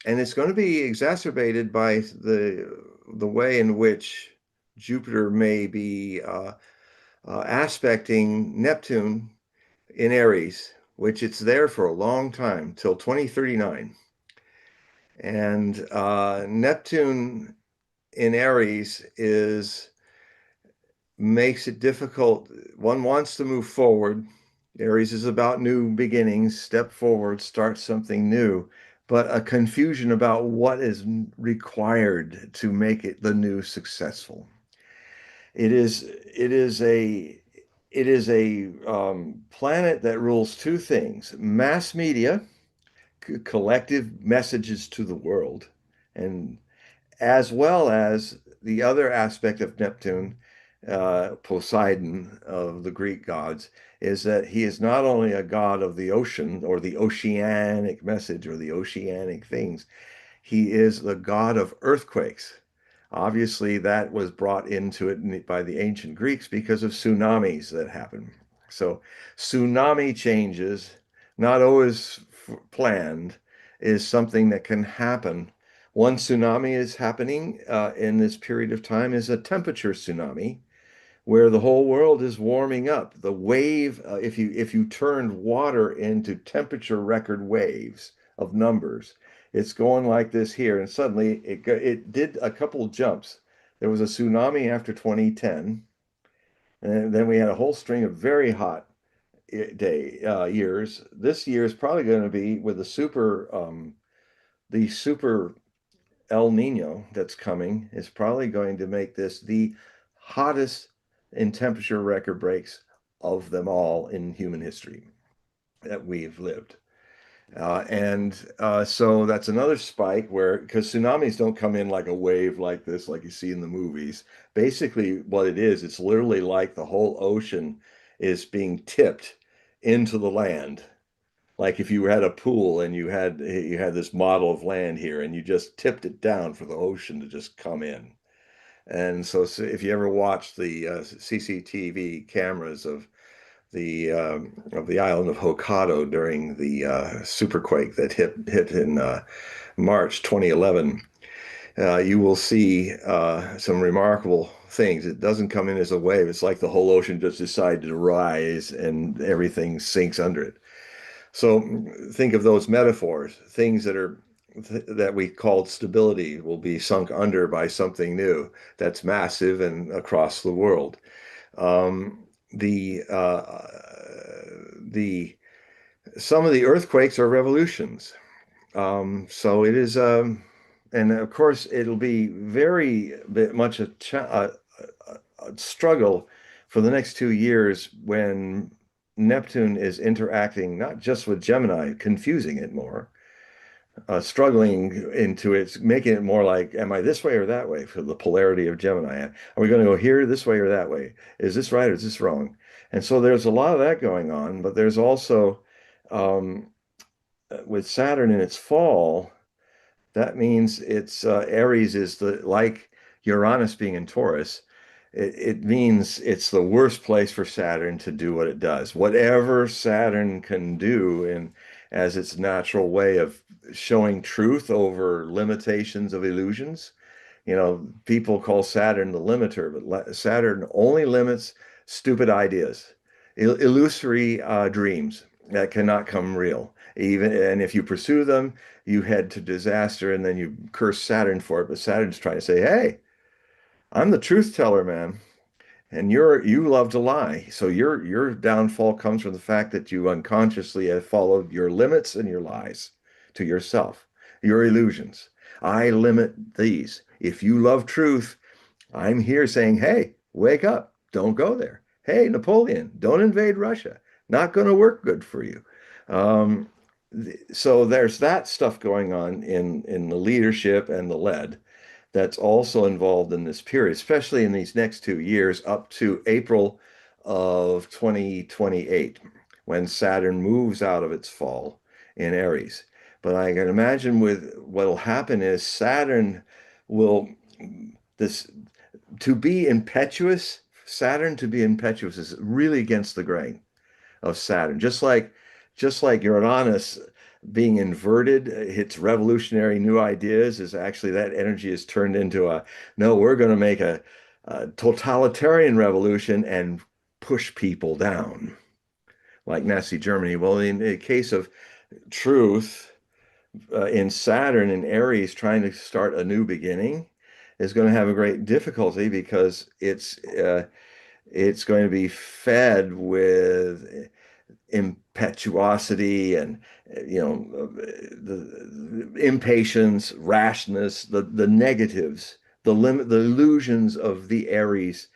and it's going to be exacerbated by the way in which Jupiter may be aspecting Neptune in Aries, which it's there for a long time till 2039. And Neptune in Aries is makes it difficult. One wants to move forward. Aries is about new beginnings, step forward, start something new, but a confusion about what is required to make it the new successful. It is a planet that rules two things: mass media, collective messages to the world, and as well as the other aspect of Neptune, Poseidon of the Greek gods, is that he is not only a god of the ocean or the oceanic message or the oceanic things, he is the god of earthquakes. Obviously, that was brought into it by the ancient Greeks because of tsunamis that happen. So, tsunami changes, not always planned, is something that can happen. One tsunami is happening in this period of time is a temperature tsunami, where the whole world is warming up. The wave, if you turned water into temperature record waves of numbers, it's going like this here, and suddenly it did a couple jumps. There was a tsunami after 2010, and then we had a whole string of very hot years. This year is probably going to be with the super El Nino that's coming is probably going to make this the hottest in temperature record breaks of them all in human history that we've lived. And so that's another spike where, because tsunamis don't come in like a wave like this, like you see in the movies. Basically, what it is, it's literally like the whole ocean is being tipped into the land. Like if you had a pool and you had this model of land here and you just tipped it down for the ocean to just come in. And so if you ever watch the CCTV cameras of the island of Hokkaido during the superquake that hit in March 2011, you will see some remarkable things. It doesn't come in as a wave. It's like the whole ocean just decided to rise and everything sinks under it. So think of those metaphors. Things that we called stability will be sunk under by something new that's massive and across the world. Um, the some of the earthquakes are revolutions. So it is, and of course it'll be very much a struggle for the next 2 years when Neptune is interacting not just with Gemini, confusing it more, struggling into it, making it more like, am I this way or that way for the polarity of Gemini? Are we going to go here this way or that way? Is this right or is this wrong? And so there's a lot of that going on, but there's also um, with Saturn in its fall, that means it's Aries is like Uranus being in Taurus. It means it's the worst place for Saturn to do what it does. Whatever Saturn can do in as its natural way of showing truth over limitations of illusions. People call Saturn the limiter, but Saturn only limits stupid ideas, illusory dreams that cannot come real. And if you pursue them, you head to disaster, and then you curse Saturn for it. But Saturn's trying to say, "Hey, I'm the truth teller, man, and you love to lie. So your downfall comes from the fact that you unconsciously have followed your limits and your lies to yourself, your illusions. I limit these. If you love truth, I'm here saying, hey, wake up. Don't go there. Hey, Napoleon, don't invade Russia. Not going to work good for you." Um, so there's that stuff going on in the leadership and the lead that's also involved in this period, especially in these next 2 years up to April of 2028, when Saturn moves out of its fall in Aries. But I can imagine with what'll happen is Saturn will this to be impetuous, Saturn to be impetuous is really against the grain of Saturn. Just like Uranus being inverted, its revolutionary new ideas is actually that energy is turned into no, we're going to make a totalitarian revolution and push people down, like Nazi Germany. Well, in the case of truth, in Saturn and Aries trying to start a new beginning is going to have a great difficulty because it's going to be fed with impetuosity and the impatience, rashness, the negatives, the illusions of the Aries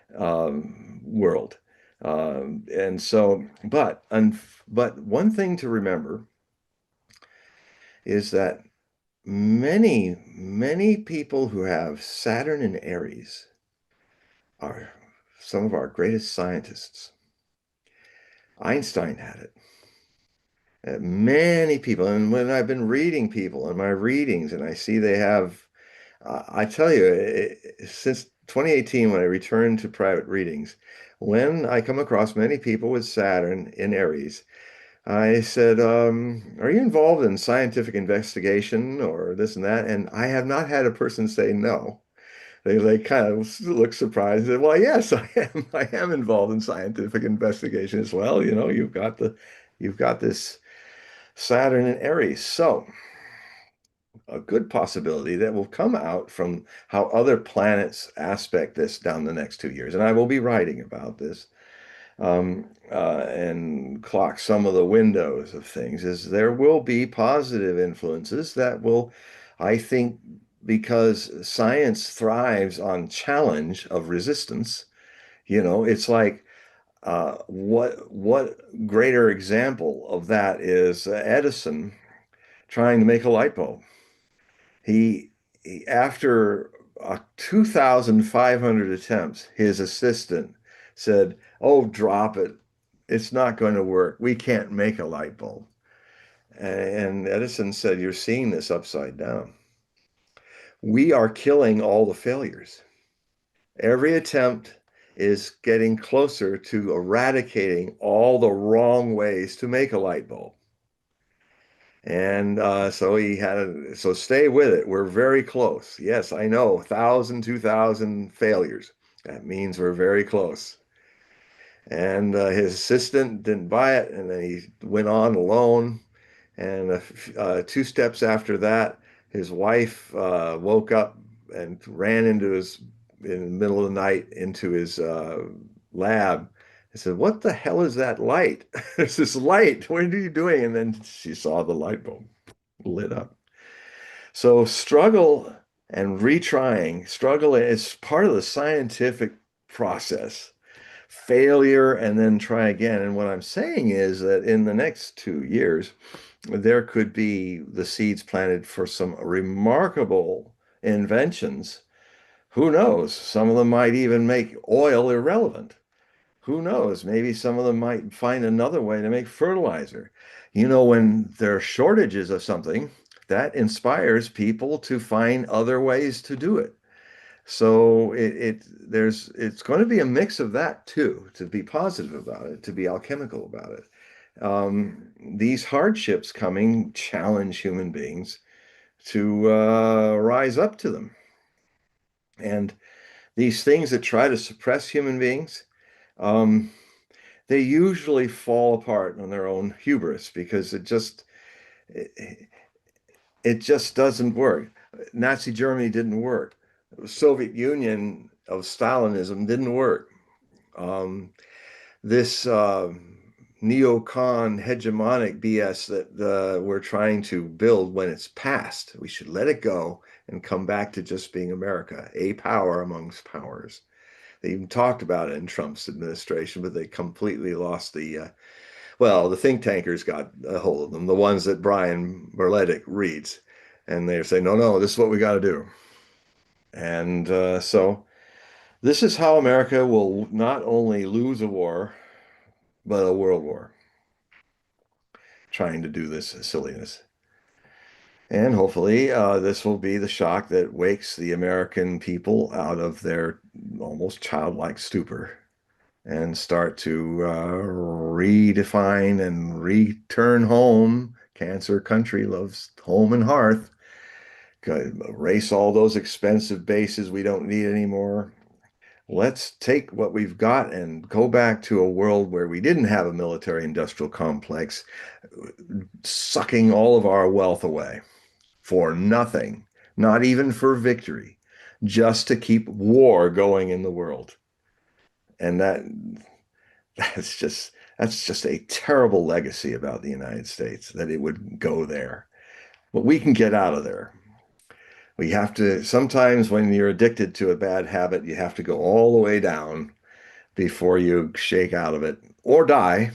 world. And so, but one thing to remember is that many people who have Saturn in Aries are some of our greatest scientists. Einstein had it. Many people, and when I've been reading people in my readings, and I see they have, I tell you, since 2018, when I returned to private readings, when I come across many people with Saturn in Aries, I said, are you involved in scientific investigation or this and that? And I have not had a person say no. They kind of look surprised. They said, well, yes, I am. I am involved in scientific investigation as well. You've got this Saturn and Aries. So a good possibility that will come out from how other planets aspect this down the next 2 years. And I will be writing about this and clock some of the windows of things, is there will be positive influences that will, I think, because science thrives on challenge of resistance. It's like what greater example of that is Edison trying to make a light bulb. After 2,500 attempts, his assistant said, "Oh, drop it. It's not going to work. We can't make a light bulb." And Edison said, "You're seeing this upside down. We are killing all the failures. Every attempt is getting closer to eradicating all the wrong ways to make a light bulb." And so stay with it. We're very close. Yes, I know, 1,000, 2,000 failures. That means we're very close. And his assistant didn't buy it, and then he went on alone. And 2 steps after that, his wife woke up and ran in the middle of the night into his lab. I said, "What the hell is that light?" "There's this light. What are you doing?" And then she saw the light bulb lit up. So struggle and retrying, struggle is part of the scientific process. Failure and then try again. And what I'm saying is that in the next 2 years, there could be the seeds planted for some remarkable inventions. Who knows? Some of them might even make oil irrelevant. Who knows? Maybe some of them might find another way to make fertilizer. When there are shortages of something, that inspires people to find other ways to do it. So it's going to be a mix of that too, to be positive about it, to be alchemical about it. These hardships coming challenge human beings to rise up to them. And these things that try to suppress human beings, um, they usually fall apart on their own hubris because it, it just doesn't work. Nazi Germany didn't work. The Soviet Union of Stalinism didn't work. This neocon hegemonic BS that we're trying to build, when it's past, we should let it go and come back to just being America, a power amongst powers. They even talked about it in Trump's administration, but they completely lost the think tankers got a hold of them, the ones that Brian Berletic reads. And they're saying, no, no, this is what we got to do. And so this is how America will not only lose a war, but a world war, trying to do this silliness. And hopefully, this will be the shock that wakes the American people out of their almost childlike stupor and start to redefine and return home. Cancer country loves home and hearth. Erase all those expensive bases we don't need anymore. Let's take what we've got and go back to a world where we didn't have a military industrial complex sucking all of our wealth away for nothing, not even for victory, just to keep war going in the world. And that's just a terrible legacy about the United States, that it would go there. But we can get out of there. We have to, sometimes when you're addicted to a bad habit, you have to go all the way down before you shake out of it or die,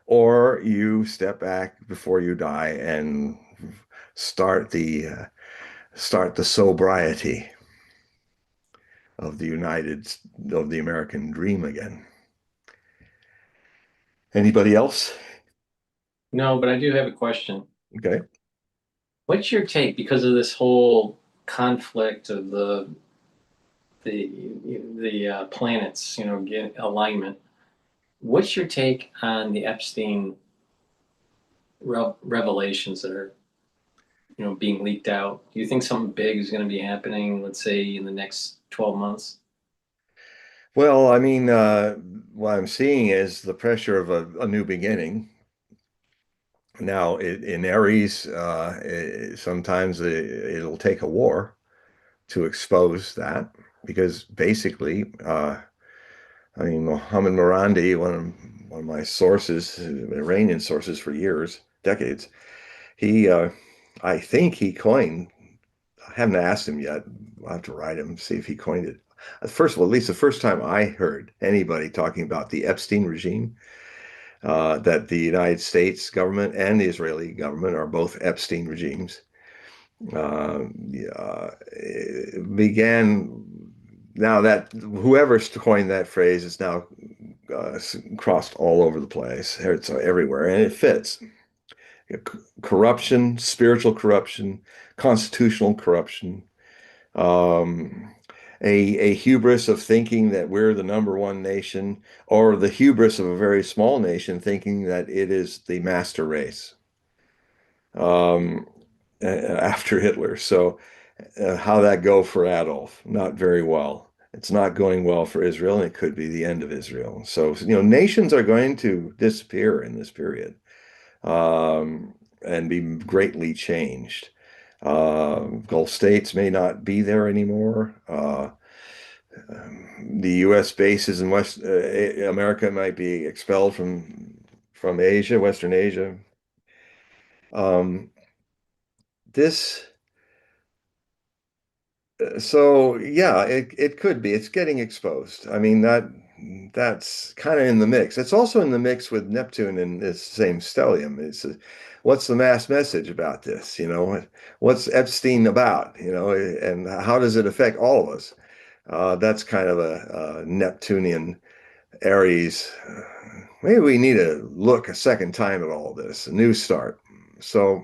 or you step back before you die and start the sobriety of the American dream again. Anybody else? No, but I do have a question. Okay. What's your take, because of this whole conflict of the planets, get alignment? What's your take on the Epstein revelations that are, being leaked out? Do you think something big is going to be happening, let's say, in the next 12 months? Well, I mean, what I'm seeing is the pressure of a new beginning. Now, in Aries, sometimes it'll take a war to expose that, because basically, I mean, Mohammed Morandi, one of my sources, Iranian sources for years, decades, he, I think he coined. I haven't asked him yet. I'll have to write him, see if he coined it. First of all, at least the first time I heard anybody talking about the Epstein regime, that the United States government and the Israeli government are both Epstein regimes, began. Now that whoever's coined that phrase is now crossed all over the place. It's everywhere, and it fits. Corruption, spiritual corruption, constitutional corruption, um, a hubris of thinking that we're the number one nation, or the hubris of a very small nation thinking that it is the master race, um, after Hitler. So, how that go for Adolf? Not very well. It's not going well for Israel, and it could be the end of Israel. So, nations are going to disappear in this period, and be greatly changed. Gulf states may not be there anymore. The U.S. bases in West America might be expelled from Asia, Western Asia. Um, this, so yeah, it could be. It's getting exposed. I mean, that's kind of in the mix. It's also in the mix with Neptune in this same stellium. What's the mass message about this? What's Epstein about? And how does it affect all of us? That's kind of a Neptunian Aries. Maybe we need to look a second time at all this, a new start. So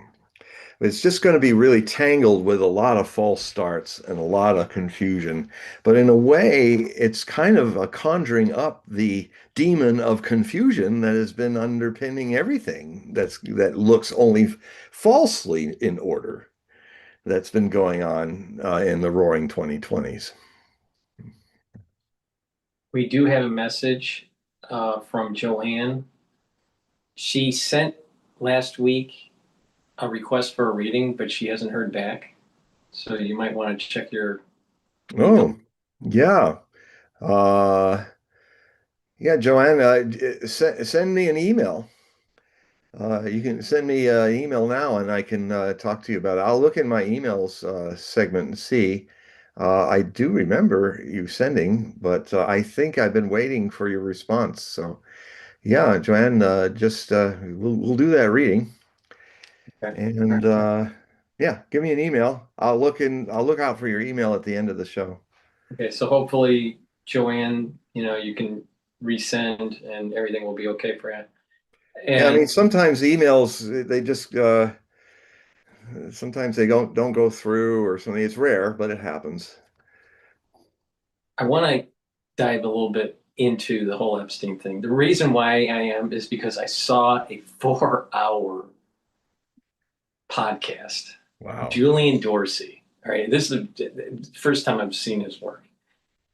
it's just going to be really tangled with a lot of false starts and a lot of confusion. But in a way, it's kind of a conjuring up the demon of confusion that has been underpinning everything that looks only falsely in order, that's been going on in the roaring 2020s. We do have a message from Joanne. She sent last week a request for a reading, but she hasn't heard back. So you might want to check your email. Oh, yeah. Uh, yeah, Joanne, send me an email. You can send me an email now and I can talk to you about it. I'll look in my emails segment and see. I do remember you sending, but I think I've been waiting for your response. So, yeah, Joanne, just we'll do that reading. Okay. And yeah, give me an email. I'll look out for your email at the end of the show. Okay. So hopefully, Joanne, you can resend and everything will be okay for you. Yeah, I And mean, sometimes emails they just sometimes they don't go through or something. It's rare, but it happens. I want to dive a little bit into the whole Epstein thing. The reason why I am is because I saw a 4-hour podcast. Wow. Julian Dorsey. All right, this is the first time I've seen his work,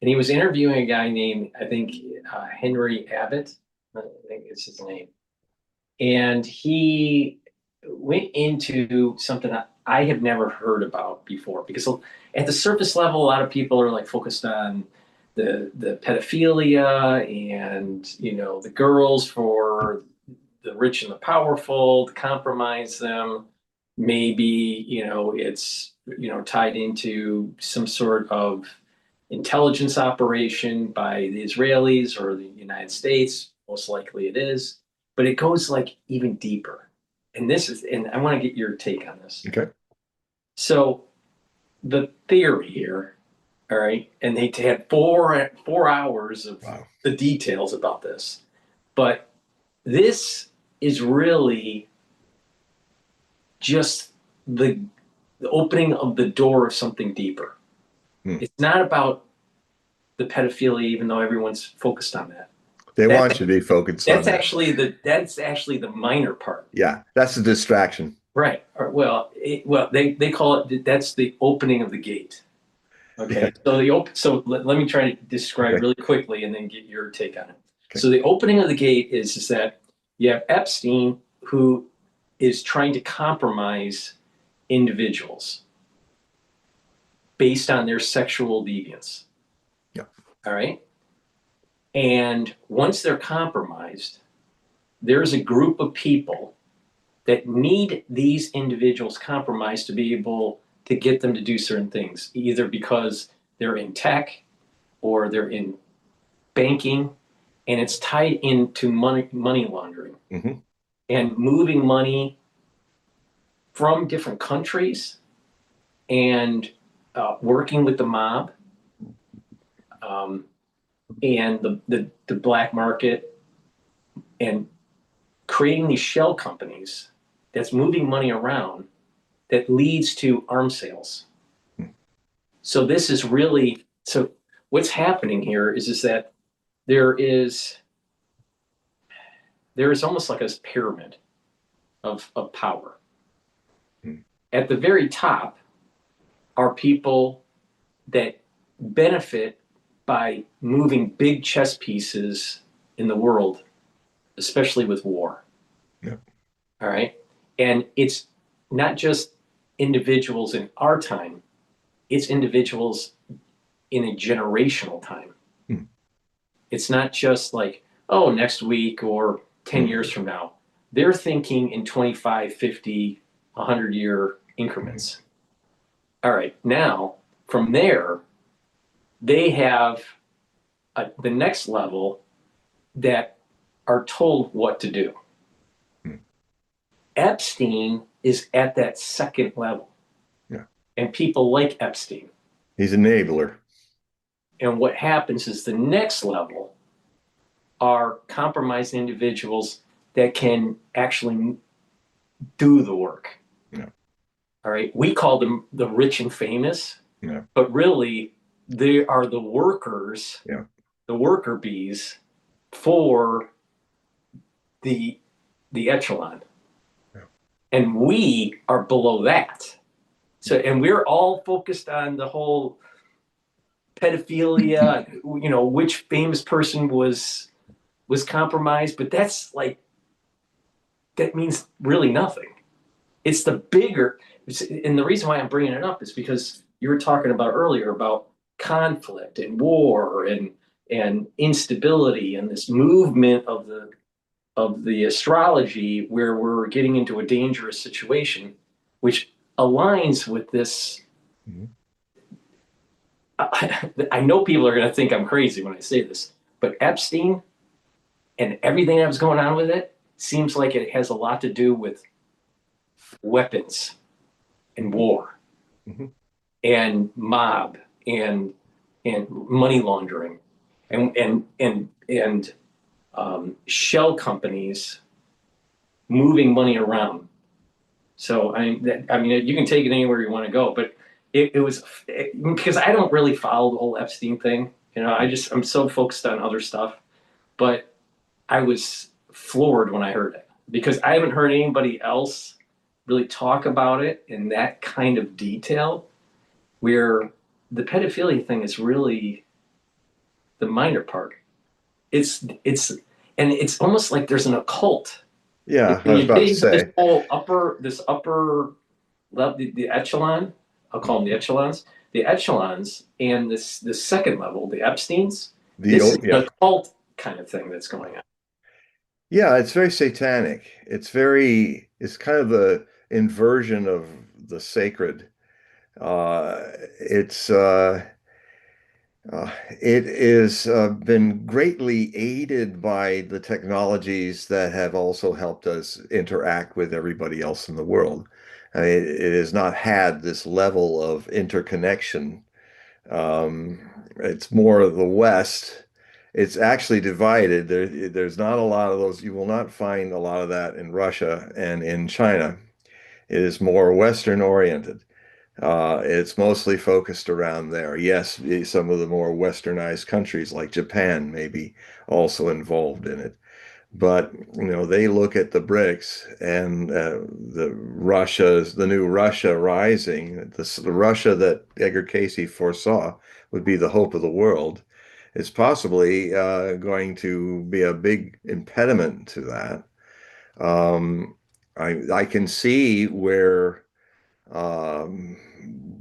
and he was interviewing a guy named, I think, Henry Abbott. I think it's his name, and he went into something that I have never heard about before. Because at the surface level, a lot of people are like focused on the pedophilia and the girls for the rich and the powerful to compromise them. Maybe it's tied into some sort of intelligence operation by the Israelis or the United States. Most likely it is, but it goes like even deeper. And I want to get your take on this. Okay. So the theory here, all right, and they had 4 hours of Wow. the details about this, but this is really just the opening of the door of something deeper. It's not about the pedophilia, even though everyone's focused on that. They want you to be focused on That's that. actually the minor part. Yeah, that's a distraction. Right. Well, they call it, that's the opening of the gate. Okay. Yeah. So let me try to describe Okay. really quickly and then get your take on it. Okay. So the opening of the gate is that you have Epstein, who is trying to compromise individuals based on their sexual deviance. Yeah. All right. And once they're compromised, there's a group of people that need these individuals compromised to be able to get them to do certain things, either because they're in tech or they're in banking, and it's tied into money laundering and moving money from different countries and working with the mob and the black market and creating these shell companies that's moving money around that leads to arms sales. So this is really, so what's happening here is that there is almost like a pyramid of power. At the very top are people that benefit by moving big chess pieces in the world, especially with war. Yeah. All right. And it's not just individuals in our time, it's individuals in a generational time. It's not just like, oh, next week or 10 years from now. They're thinking in 25, 50, 100-year increments. All right. Now, from there, they have the next level that are told what to do. Epstein is at that second level. Yeah. And people like Epstein. He's an enabler. And what happens is the next level are compromised individuals that can actually do the work. Yeah. All right. We call them the rich and famous, yeah. but really they are the workers, yeah. the worker bees for the echelon. Yeah. And we are below that. So, and we're all focused on the whole pedophilia, you know, which famous person was compromised, but that's like, that means really nothing. It's the bigger, and the reason why I'm bringing it up is because you were talking about earlier about conflict and war and instability and this movement of the astrology where we're getting into a dangerous situation, which aligns with this. I know people are going to think I'm crazy when I say this, but Epstein and everything that was going on with it seems like it has a lot to do with weapons and war and mob and money laundering and shell companies moving money around. So I mean, you can take it anywhere you want to go, but it was because I don't really follow the whole Epstein thing. You know, I'm so focused on other stuff, but I was floored when I heard it because I haven't heard anybody else really talk about it in that kind of detail, where the pedophilia thing is really the minor part. It's almost like there's an occult. Yeah, I was about to say. This upper level, the echelon, I'll call them the echelons. The echelons and this second level, the Epsteins, this is an occult kind of thing that's going on. Yeah, it's very satanic. It's kind of the inversion of the sacred. It is been greatly aided by the technologies that have also helped us interact with everybody else in the world. It has not had this level of interconnection. It's more of the West. It's actually divided. There's not a lot of those. You will not find a lot of that in Russia and in China. It is more Western oriented. It's mostly focused around there. Yes, some of the more westernized countries like Japan may be also involved in it. But, you know, they look at the BRICS and the new Russia rising, the Russia that Edgar Casey foresaw would be the hope of the world. It's possibly going to be a big impediment to that. I can see where um,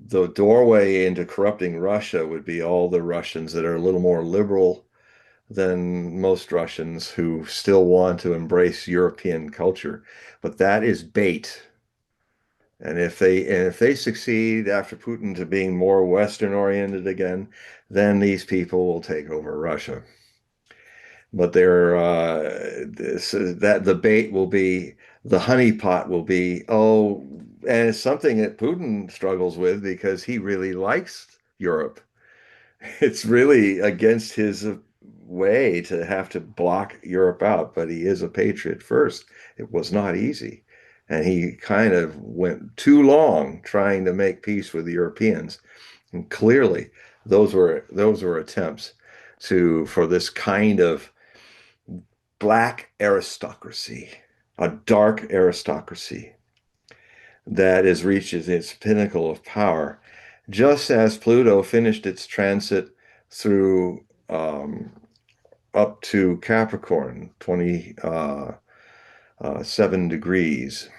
the doorway into corrupting Russia would be all the Russians that are a little more liberal than most Russians who still want to embrace European culture. But that is bait. And if they succeed after Putin to being more Western oriented again, then these people will take over Russia. But that the bait will be the honeypot will be, oh, and it's something that Putin struggles with because he really likes Europe. It's really against his way to have to block Europe out, but he is a patriot first. It was not easy. And he kind of went too long trying to make peace with the Europeans. And clearly, those were attempts for this kind of black aristocracy, a dark aristocracy that has reached its pinnacle of power, just as Pluto finished its transit through up to Capricorn, 27 degrees.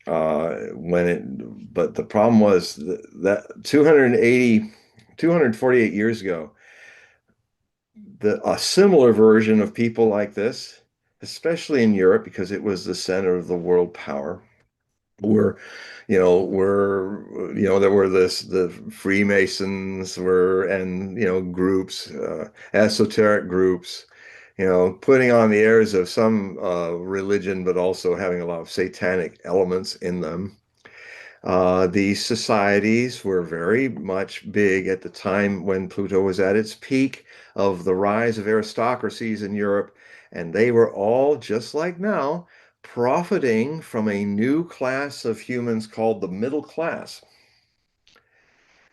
But the problem was that 248 years ago, a similar version of people like this, especially in Europe, because it was the center of the world power, were, there were the Freemasons and groups, esoteric groups, putting on the airs of some religion, but also having a lot of satanic elements in them. These societies were very much big at the time when Pluto was at its peak of the rise of aristocracies in Europe, and they were all, just like now, profiting from a new class of humans called the middle class.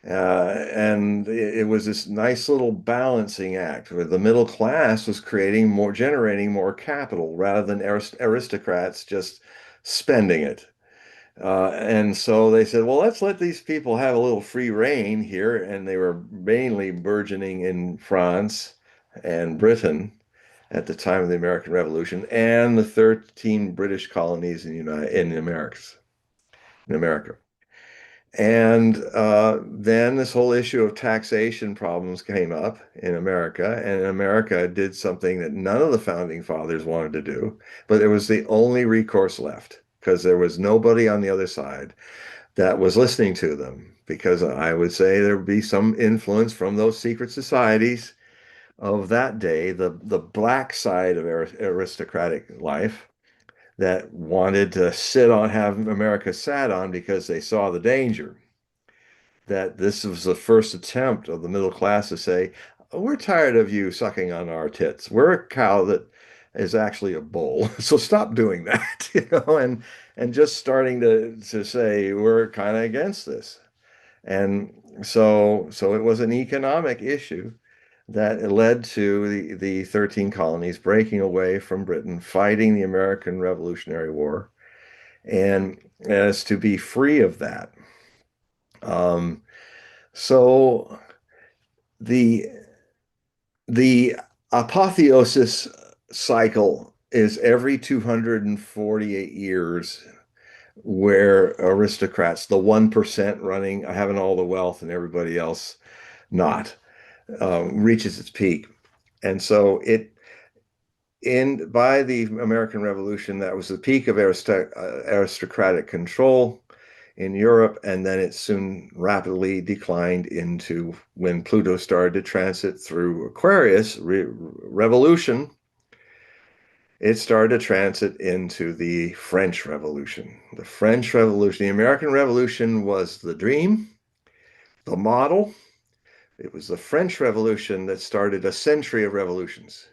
And it was this nice little balancing act where the middle class was generating more capital rather than aristocrats just spending it. And so they said, well, let's let these people have a little free reign here. And they were mainly burgeoning in France and Britain at the time of the American Revolution and the 13 British colonies in America. And then this whole issue of taxation problems came up in America, and America did something that none of the founding fathers wanted to do, but it was the only recourse left because there was nobody on the other side that was listening to them. Because I would say there would be some influence from those secret societies of that day, the black side of aristocratic life that wanted to have America sat on because they saw the danger that this was the first attempt of the middle class to say, we're tired of you sucking on our tits. We're a cow that is actually a bull. So stop doing that, and just starting to say we're kind of against this. And so it was an economic issue that led to the 13 colonies breaking away from Britain, fighting the American Revolutionary War, and as to be free of that. Um, so the the apotheosis cycle is every 248 years where aristocrats, the 1% running, having all the wealth and everybody else not, reaches its peak. And so by the American Revolution, that was the peak of aristocratic control in Europe, and then it soon rapidly declined into when Pluto started to transit through Aquarius, revolution. It started to transit into the French Revolution. The French Revolution, the American Revolution was the dream, the model. It was the French Revolution that started a century of revolutions.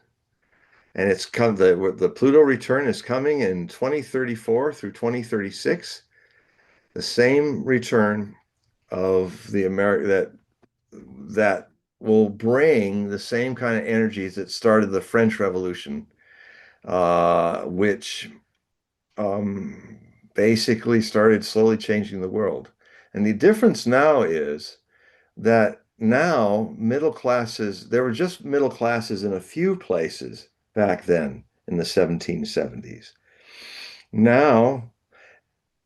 And the Pluto return is coming in 2034 through 2036. The same return of the America that will bring the same kind of energies that started the French Revolution, which basically started slowly changing the world. And the difference now is that now middle classes, there were just middle classes in a few places back then in the 1770s. Now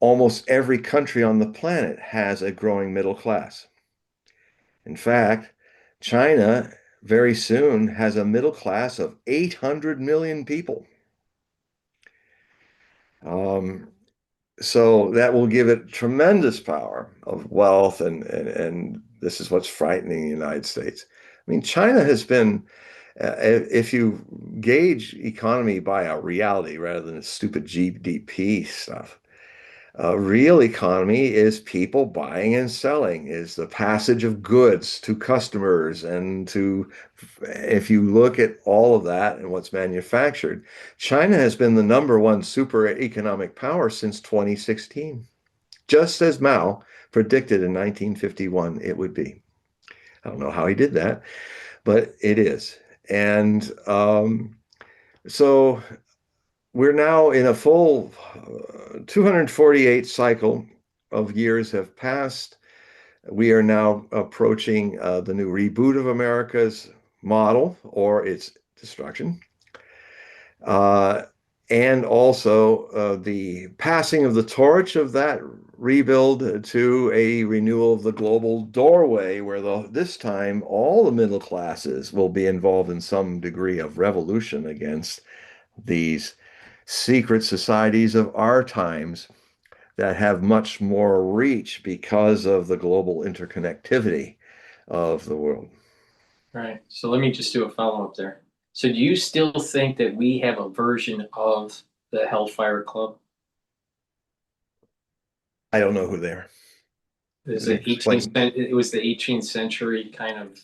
almost every country on the planet has a growing middle class. In fact, China very soon has a middle class of 800 million people. Um, so that will give it tremendous power of wealth, and this is what's frightening the United States. I mean, China has been, if you gauge economy by a reality rather than the stupid GDP stuff, real economy is people buying and selling, is the passage of goods to customers and to, if you look at all of that and what's manufactured, China has been the number one super economic power since 2016, just as Mao predicted in 1951 it would be. I don't know how he did that, but it is. And so we're now in a full 248 cycle of years have passed. We are now approaching the new reboot of America's model or its destruction. And also the passing of the torch of that rebuild to a renewal of the global doorway, where this time all the middle classes will be involved in some degree of revolution against these secret societies of our times that have much more reach because of the global interconnectivity of the world. Right. So let me just do a follow-up there. So do you still think that we have a version of the Hellfire Club? I don't know who they are. Is it 18th, Explain. it was the 18th century kind of.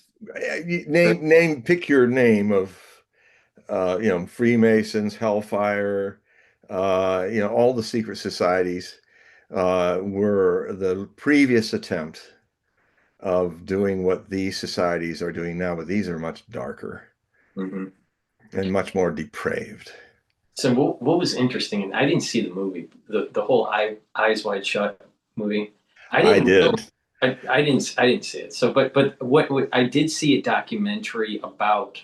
Pick your name of, Freemasons, Hellfire, all the secret societies were the previous attempt of doing what these societies are doing now, but these are much darker Mhm. and much more depraved. So what was interesting, and I didn't see the movie, the whole Eyes Wide Shut movie. I I didn't know. did. I didn't see it. So, but what I did see a documentary about,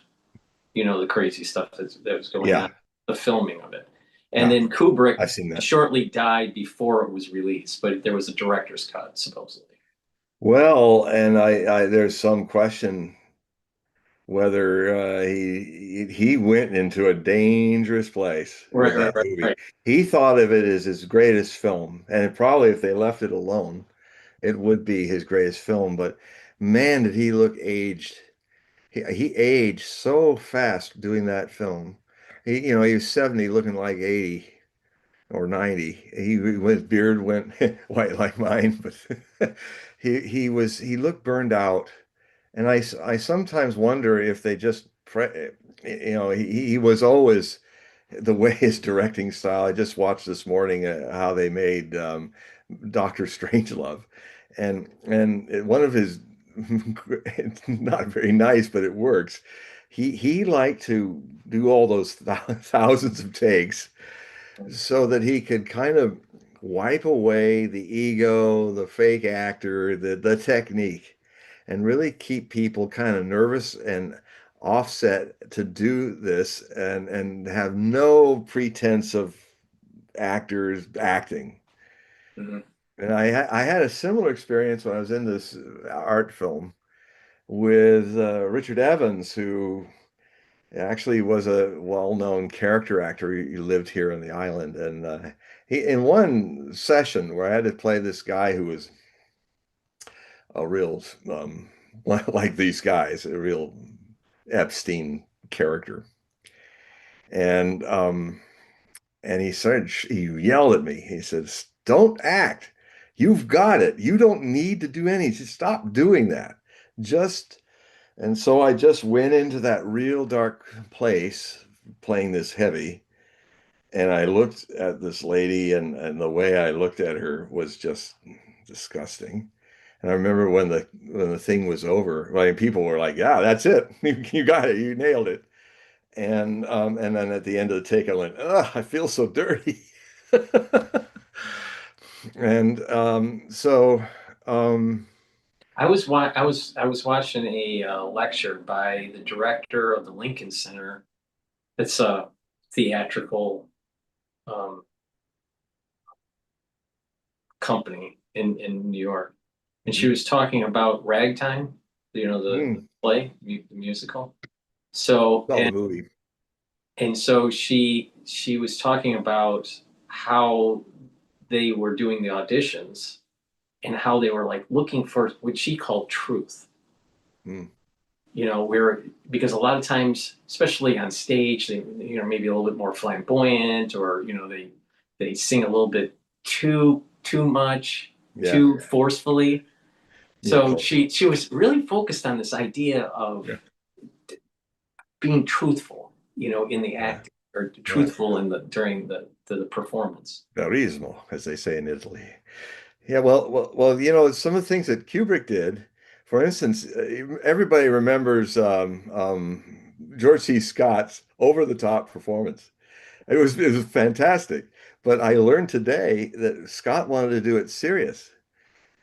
the crazy stuff that was going on, Yeah, the filming of it. And yeah, then Kubrick I've seen that. shortly died before it was released, but there was a director's cut, supposedly. Well, and there's some question whether he went into a dangerous place with Right, right, that right, movie. right. He thought of it as his greatest film, and probably if they left it alone, it would be his greatest film. But man, did he look aged. He aged so fast doing that film. He was 70 looking like 80 or 90. His beard went white like mine, but he looked burned out. And I sometimes wonder if they just he was always the way his directing style. I just watched this morning how they made Doctor Strangelove, and one of his it's not very nice, but it works. He liked to do all those thousands of takes so that he could kind of wipe away the ego, the fake actor, the technique, and really keep people kind of nervous and offset to do this and have no pretense of actors acting. Mhm. And I had a similar experience when I was in this art film with Richard Evans, who actually was a well-known character actor. He lived here on the island, and he in one session where I had to play this guy who was a real like these guys, a real Epstein character, and he yelled at me. He says, "Don't act. You've got it. You don't need to do any. Just stop doing that. Just." And so I just went into that real dark place playing this heavy. And I looked at this lady, and the way I looked at her was just disgusting. And I remember when the thing was over, like people were like, "Yeah, that's it. You got it. You nailed it." And then at the end of the take, I went, "Ugh, I feel so dirty." And I was watching a lecture by the director of the Lincoln Center. It's a theatrical um, company in New York, and she Mhm. was talking about Ragtime, the Mm. play, the musical. So Saw the movie. and so she was talking about how they were doing the auditions and how they were like looking for what she called truth. Mm. Where because a lot of times, especially on stage, they maybe a little bit more flamboyant, or they sing a little bit too much, Yeah. too forcefully. So Unicultural. she was really focused on this idea of Yeah. being truthful, in the Yeah. acting, or Yeah. truthful during the performance. Verismo, as they say in Italy. Yeah, some of the things that Kubrick did, for instance, everybody remembers George C. Scott's over-the-top performance. It was fantastic, but I learned today that Scott wanted to do it serious.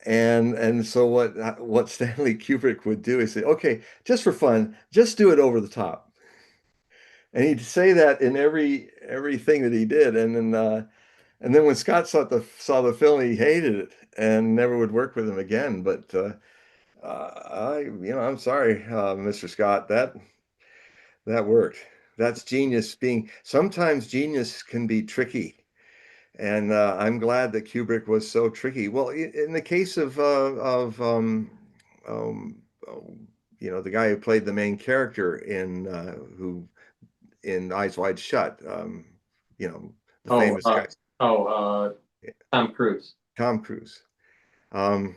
And so what Stanley Kubrick would do is say, okay, just for fun, just do it over the top. And he'd say that in everything that he did. And then when Scott saw the film, he hated it and never would work with him again. But I'm sorry, Mr. Scott, that worked. That's genius. Sometimes genius can be tricky, and I'm glad that Kubrick was so tricky. Well, in the case um, oh, the guy who played the main character in Eyes Wide Shut, you know, the Oh, famous guy, Tom Cruise. Tom Cruise. Um,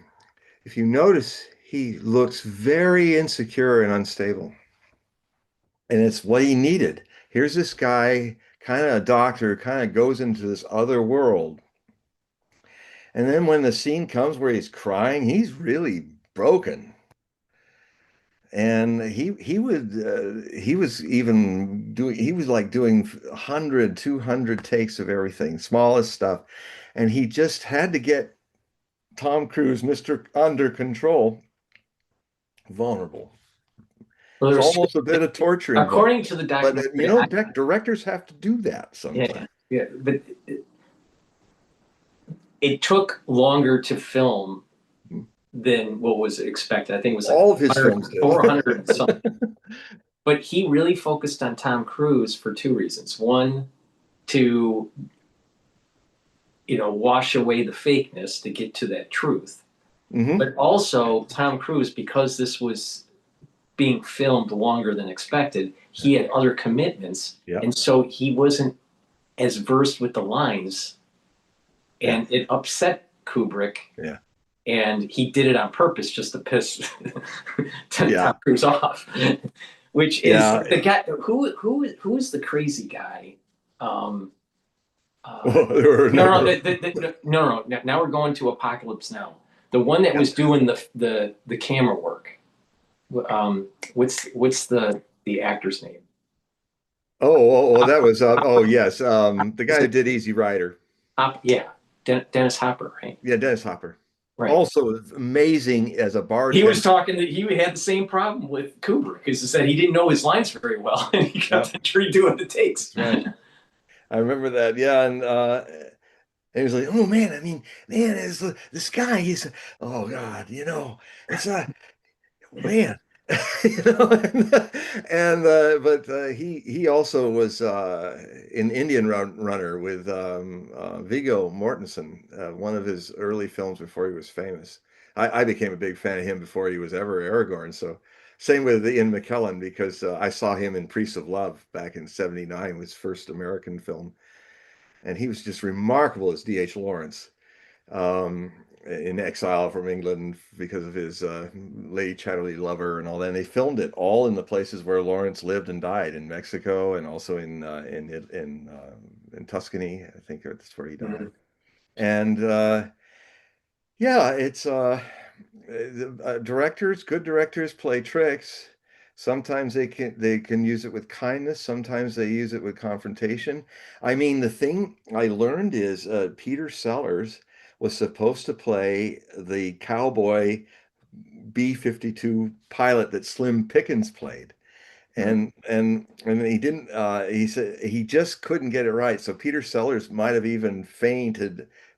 if you notice, he looks very insecure and unstable. And it's what he needed. Here's this guy, kind of a doctor, kind of goes into this other world. And then when the scene comes where he's crying, he's really broken. And he was even doing he was like doing 100 200 takes of everything, smallest stuff, and he just had to get Tom Cruise, Mr. Under Control, vulnerable. Well, It's there's almost a bit of torture involved. according to the But documentary, directors have to do that yeah, sometimes. yeah, but it took longer to film than what was expected. I think it was like All of his 100, films did. 400 and something. But he really focused on Tom Cruise for two reasons. One, to wash away the fakeness to get to that truth. Hmm. But also Tom Cruise, because this was being filmed longer than expected, he had other commitments, Yeah, and so he wasn't as versed with the lines, yeah, and it upset Kubrick, yeah, and he did it on purpose just to piss Tom yeah, Cruise off. Which is yeah. the guy who is the crazy guy? Um, Well, there were a no, no, number of. no, no. Now we're going to Apocalypse Now. The one that Yeah. was doing the camera work. What's the actor's name? That was yes, the Is guy who it did Easy Rider. Yeah, Dennis Hopper, right? Yeah, Dennis Hopper. Right. Also amazing as a He was bartender. talking that he had the same problem with Kubrick, because he said he didn't know his lines very well, and he Yeah, kept redoing the takes. that's right. I remember that. Yeah, and he was like, "Oh man, I mean, man, this guy. Oh God, it's a man." But he also was an Indian runner with Viggo Mortensen, one of his early films before he was famous. I became a big fan of him before he was ever Aragorn. So same with Ian McKellen, because I saw him in Priest of Love back in '79, his first American film, and he was just remarkable as D.H. Lawrence, um, in exile from England because of his Lady Chatterley lover and all that. And they filmed it all in the places where Lawrence lived and died, in Mexico and also in Tuscany. I think that's where he died. Mhm. And yeah, it's good directors play tricks. Sometimes they can use it with kindness. Sometimes they use it with confrontation. I mean, the thing I learned is Peter Sellers was supposed to play the cowboy B-52 pilot that Slim Pickens played. And he didn't he said he just couldn't get it right. So Peter Sellers might have even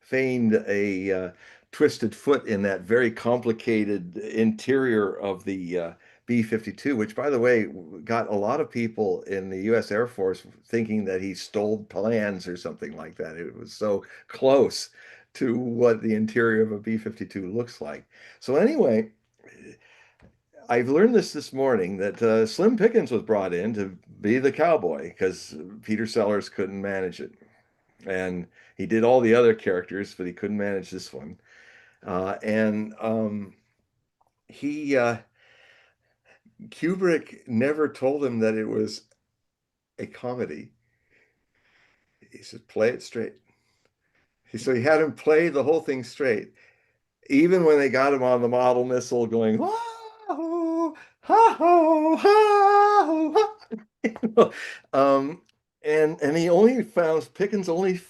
feigned a twisted foot in that very complicated interior of the B-52, which, by the way, got a lot of people in the U.S. Air Force thinking that he stole plans or something like that. It was so close to what the interior of a B-52 looks like. So anyway, I've learned this morning that Slim Pickens was brought in to be the cowboy because Peter Sellers couldn't manage it. And he did all the other characters, but he couldn't manage this one. And he Kubrick never told him that it was a comedy. He said, play it straight. So he had him play the whole thing straight. Even when they got him on the model missile going, "Wah-hoo, ha-ho, ha-ho, ha." um, and he only found Pickens only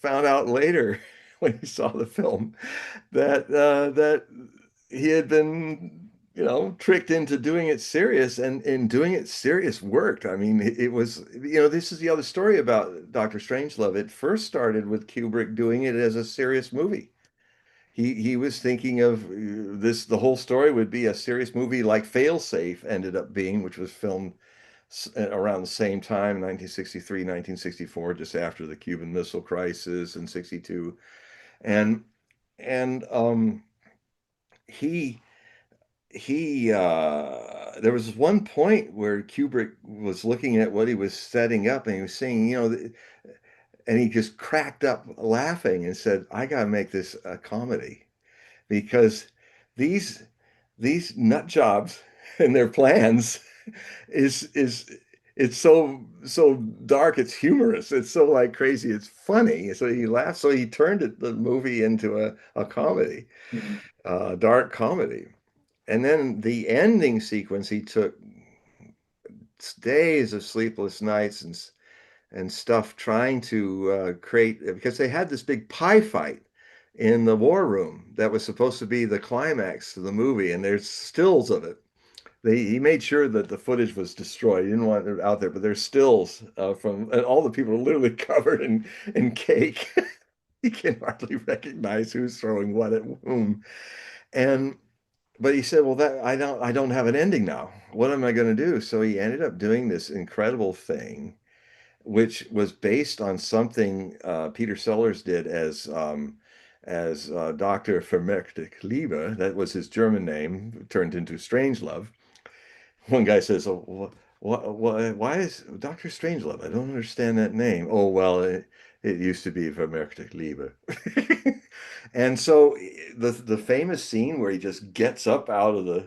found out later when he saw the film that he had been, tricked into doing it serious, and in doing it serious worked. I mean, it was, this is the other story about Dr. Strangelove. It first started with Kubrick doing it as a serious movie. He was thinking of this, the whole story would be a serious movie like Failsafe ended up being, which was filmed around the same time, 1963, 1964, just after the Cuban Missile Crisis in 62. And and he there was one point where Kubrick was looking at what he was setting up and he was saying, and he just cracked up laughing and said, I got to make this a comedy because these these nut jobs and their plans is it's so dark, it's humorous, it's so like crazy, it's funny. So he laughed, so he turned the movie into a comedy, Mhm. dark comedy. And then the ending sequence, he took days of sleepless nights and stuff trying to create, because they had this big pie fight in the war room that was supposed to be the climax of the movie, and there's stills of it. He made sure that the footage was destroyed. He didn't want it out there, but there's stills from, and all the people are literally covered in cake. You can hardly recognize who's throwing what at whom. And but he said, "Well, that I don't have an ending now. What am I going to do?" So he ended up doing this incredible thing, which was based on something Peter Sellers did as Dr. Vermerkte Liebe. That was his German name, turned into Strangelove. One guy says, "Oh, why is Dr. Strangelove? I don't understand that name." Oh, well, it used to be Vermerkte Liebe. And so the famous scene where he just gets up out of the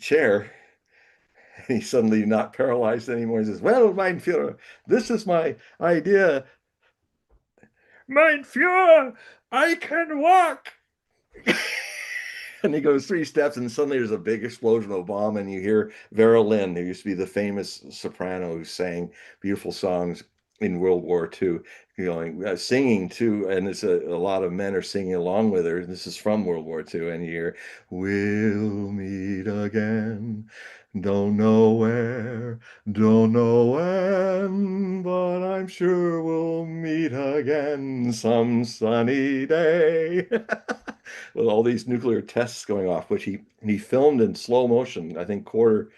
chair, and he's suddenly not paralyzed anymore. He says, "Well, mein Führer, this is my idea. Mein Führer, I can walk." And he goes 3 steps, and suddenly there's a big explosion of a bomb, and you hear Vera Lynn, who used to be the famous soprano who sang beautiful songs in World War II, singing too, and it's a lot of men are singing along with her. This is from World War II, and you hear, "We'll meet again, don't know where, don't know when, but I'm sure we'll meet again some sunny day." With all these nuclear tests going off, which he filmed in slow motion, I think quarter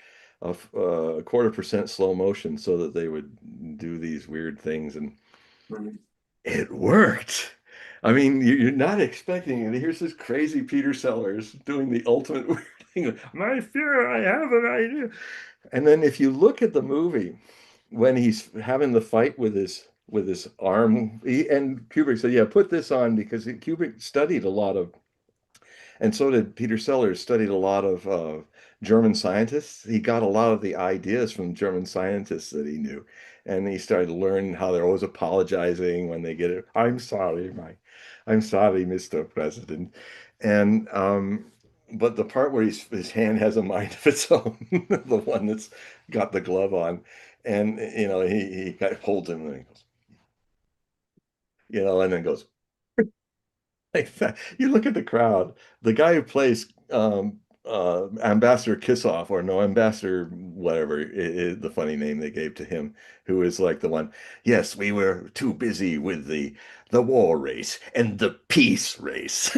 percent slow motion, so that they would do these weird things, and Mhm. it worked. I mean, you're not expecting it. Here's this crazy Peter Sellers doing the ultimate weird thing. My fear, I have an idea. And then if you look at the movie, when he's having the fight with his arm, and Kubrick said, "Yeah, put this on," because Kubrick studied a lot of, and so did Peter Sellers, studied a lot of German scientists. He got a lot of the ideas from German scientists that he knew. And he started to learn how they're always apologizing when they get it. I'm sorry, Mr. President. And but the part where his hand has a mind of its own, the one that's got the glove on, and he kind of holds him and he goes, and then goes like that. You look at the crowd. The guy who plays Ambassador Kissoff, or no, Ambassador whatever, the funny name they gave to him, who is like the one. Yes, we were too busy with the war race and the peace race.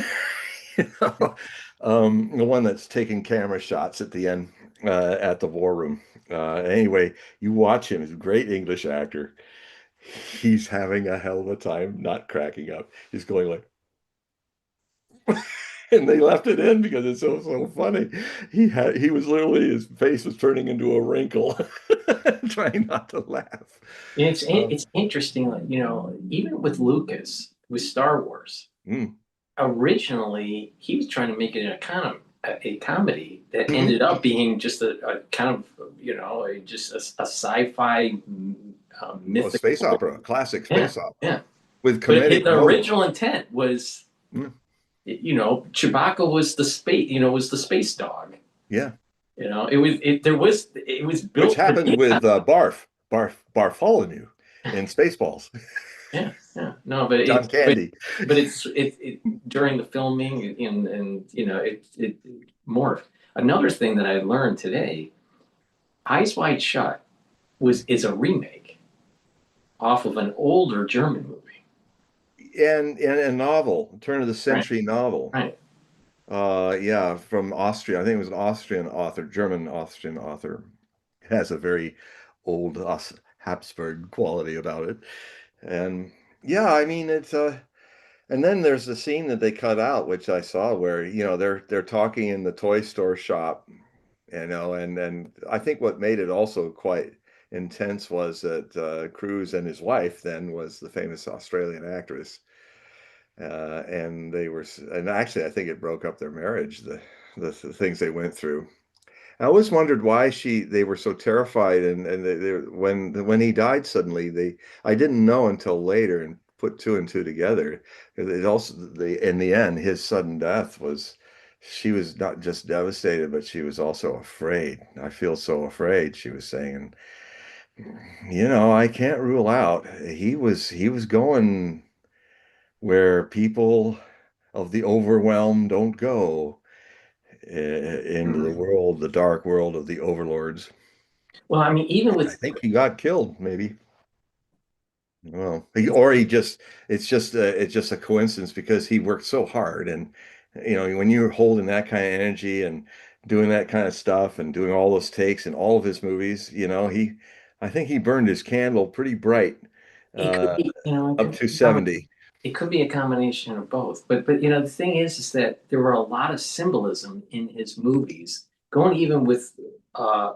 You know? The one that's taking camera shots at the end at the war room. Anyway, you watch him. He's a great English actor. He's having a hell of a time not cracking up. He's going like, and they left it in because it's so funny. He was literally, his face was turning into a wrinkle, trying not to laugh. It's interesting, like, even with Lucas with Star Wars, Mm. originally he was trying to make it a comedy that Mhm. ended up being just a kind of just a sci-fi Oh, space mythical. opera, classic Yeah, space opera yeah. with But comedic the notes. original intent was, Mm. Chewbacca was the space dog. Yeah, It was which built to happened be. with Bartholomew in Spaceballs. Yeah, yeah. No, but John Candy. during the filming, and it morphed. Another thing that I learned today, Eyes Wide Shut is a remake off of an older German movie. And a novel, turn of the Right, century novel. right. Yeah, from Austria. I think it was an Austrian author, German Austrian author. It has a very old Habsburg quality about it. And yeah, I mean it's and then there's the scene that they cut out, which I saw where, they're talking in the toy store shop, and I think what made it also quite intense was that Cruise and his wife then was the famous Australian actress. And and actually, I think it broke up their marriage, the things they went through. I always wondered why they were so terrified, and when he died suddenly, I didn't know until later and put two and two together. It also in the end, his sudden death was, she was not just devastated, but she was also afraid. I feel so afraid, she was saying. I can't rule out he was going where people of the overwhelmed don't go, into the Mhm. world, the dark world of the overlords. Well, I mean, even And I with think he got killed, maybe. Well, or he just, it's just a coincidence because he worked so hard. And, when you're holding that kind of energy and doing that kind of stuff and doing all those takes in all of his movies, I think he burned his candle pretty bright, it could uh, be, it up could to be a combination. 70. It could be a combination of both. But the thing is that there were a lot of symbolism in his movies, going even with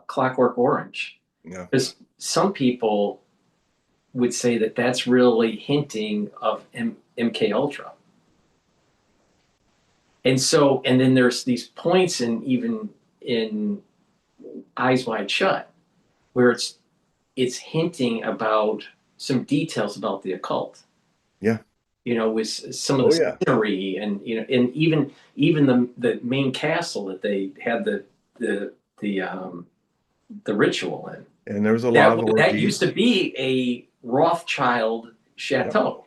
Clockwork Orange. Yeah. Because some people would say that that's really hinting of MK Ultra. And then there's these points even in Eyes Wide Shut where it's hinting about some details about the occult. Yeah. With some of Oh, the yeah. scenery, and even the main castle that they had the ritual in. And there was a lot That of that used to orgies. be a Rothschild Yep. chateau.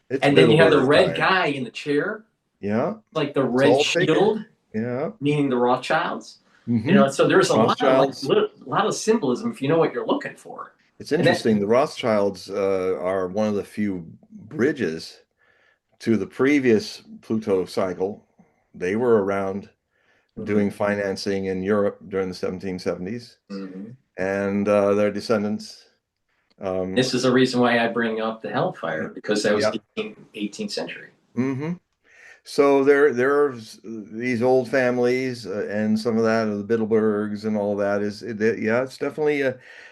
It's And then you have the Bilderberg red time. guy in the chair, Yeah. like the It's red all taken. shield, Yeah. meaning the Rothschilds. Hmm. So there's a lot of Rothschilds. a lot of symbolism if you know what you're looking for. It's And that interesting. The Rothschilds are one of the few bridges to the previous Pluto cycle. They were around doing financing in Europe during the 1770s, Mhm. and their descendants. Um, This is the reason why I bring up the Hellfire, because that was yeah. 18th century. Hmm. So there are these old families, and some of that of the Bittelbergs and all that yeah, it's definitely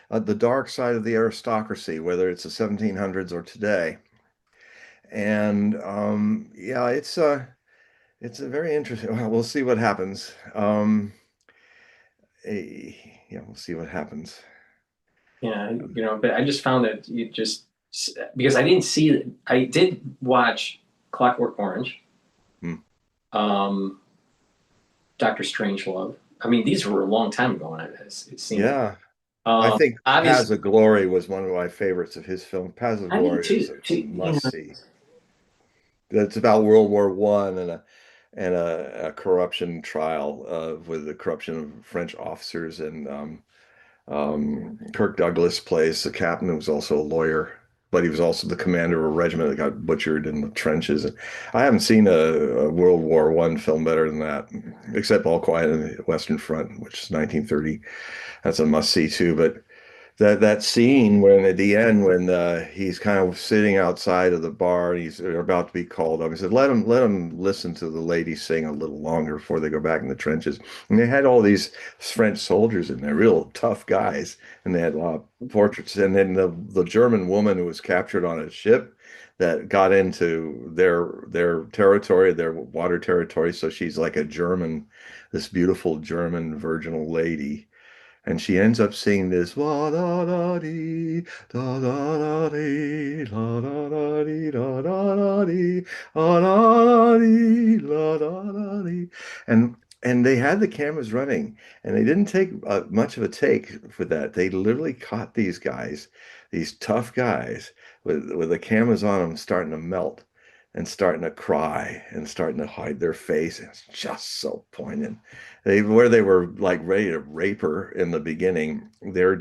the dark side of the aristocracy, whether it's the 1700s or today. And yeah, it's a very interesting. Well, we'll see what happens. Yeah, we'll see what happens. Yeah, but I just found that you just because I did watch Clockwork Orange, Hmm. um, Doctor Strangelove. I mean, these were a long time ago, and it seemed like Yeah, I think obviously Paths of Glory was one of my favorites of his film. Paths of I did Glory is too. a must see. That's about World War I, and a corruption trial with the corruption of French officers. And Kirk Douglas plays the captain, who was also a lawyer, but he was also the commander of a regiment that got butchered in the trenches. And I haven't seen a World War I film better than that, except All Quiet on the Western Front, which is 1930. That's a must see too. But that scene when at the end when he's kind of sitting outside of the bar and he's about to be called up, he said, let him listen to the lady sing a little longer before they go back in the trenches. And they had all these French soldiers in there, real tough guys, and they had a lot of portraits. And then the German woman who was captured on a ship that got into their territory, their water territory. So she's like a German, this beautiful German virginal lady, and she ends up singing this wa da da dee da da da dee la da da dee da da da dee da da dee la da da dee. And they had the cameras running, and they didn't take much of a take for that. They literally caught these guys, these tough guys, with the cameras on them starting to melt and starting to cry and starting to hide their face. And it's just so poignant. Where they were like ready to rape her in the beginning, they're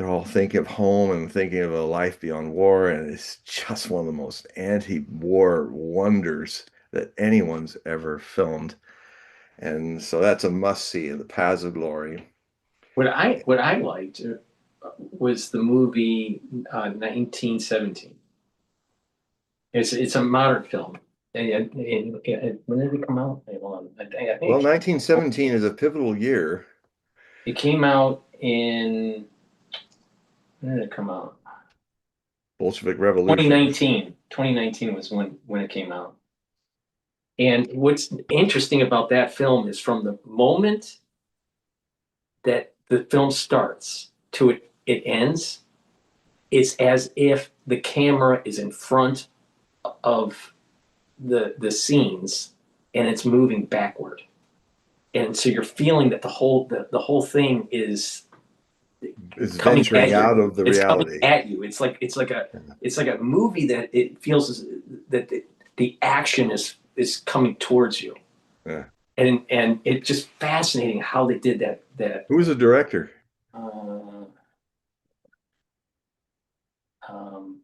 all thinking of home and thinking of a life beyond war. And it's just one of the most anti-war wonders that anyone's ever filmed. And so that's a must see in the Paths of Glory. What I liked was the movie 1917. It's a modern film. When did it come out? Hold on. I think Well, 1917 is a pivotal year. it came out in, when did it come out? Bolshevik Revolution. 2019. 2019 was when it came out. And what's interesting about that film is from the moment that the film starts to it ends, it's as if the camera is in front of the scenes and it's moving backward. And so you're feeling that the whole thing is Is coming at venturing out you. of the It's coming reality. at you. It's like a movie that it feels that the action is coming towards you. Yeah. And it's just fascinating how they did that. Who was the director? Uh, um,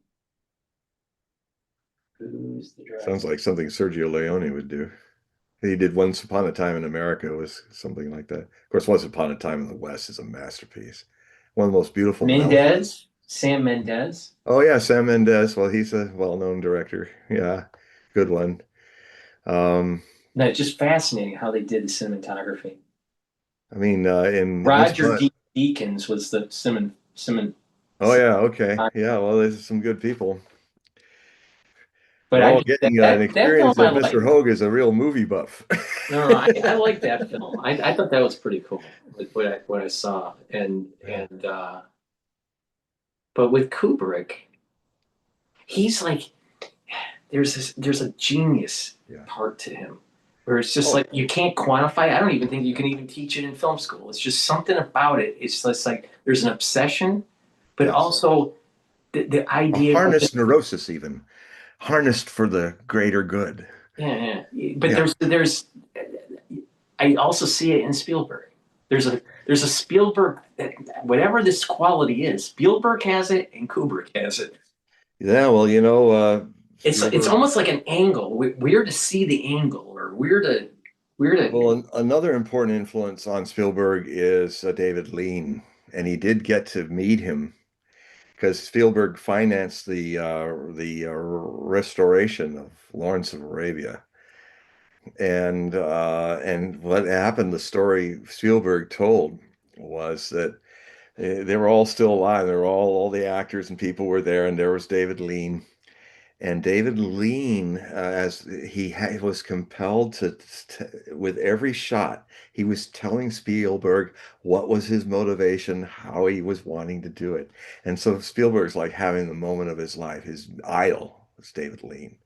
who's the Sounds director? like something Sergio Leone would do. He did Once Upon a Time in America, was something like that. Of course, Once Upon a Time in the West is a masterpiece. One of the most beautiful melodramas. Sam Mendes. Oh yeah, Sam Mendes. Well, he's a well-known director. Yeah, good one. Um, No, it's just fascinating how they did the cinematography. I mean, in Once Roger Upon. Deakins was the Simon. Oh yeah, okay, yeah. Well, there's some good people. But We're I all just that getting an that film experience I that Mr. like. Hogue is a real movie buff. No, I like that film. I thought that was pretty cool with what I saw, Yeah. but with Kubrick, he's like there's a genius Yeah. part to him where it's just Oh, like you can't quantify. I don't even think you can even teach it in film school. It's just something about it. It's just like there's an obsession, but yes. also the A idea of harnessed neurosis, even harnessed for the greater good. yeah. But Yeah. there's I also see it in Spielberg. There's a Spielberg whatever this quality is. Spielberg has it and Kubrick has it. Yeah, well, It's Spielberg. almost like an angle. We're to see the angle, or we're to. Well, another important influence on Spielberg is David Lean, and he did get to meet him because Spielberg financed the restoration of Lawrence of Arabia. And what happened, the story Spielberg told was that they were all still alive. They were all the actors and people were there, and there was David Lean. And David Lean, as was compelled with every shot, he was telling Spielberg what was his motivation, how he was wanting to do it. And so Spielberg's like having the moment of his life. His idol was David Lean.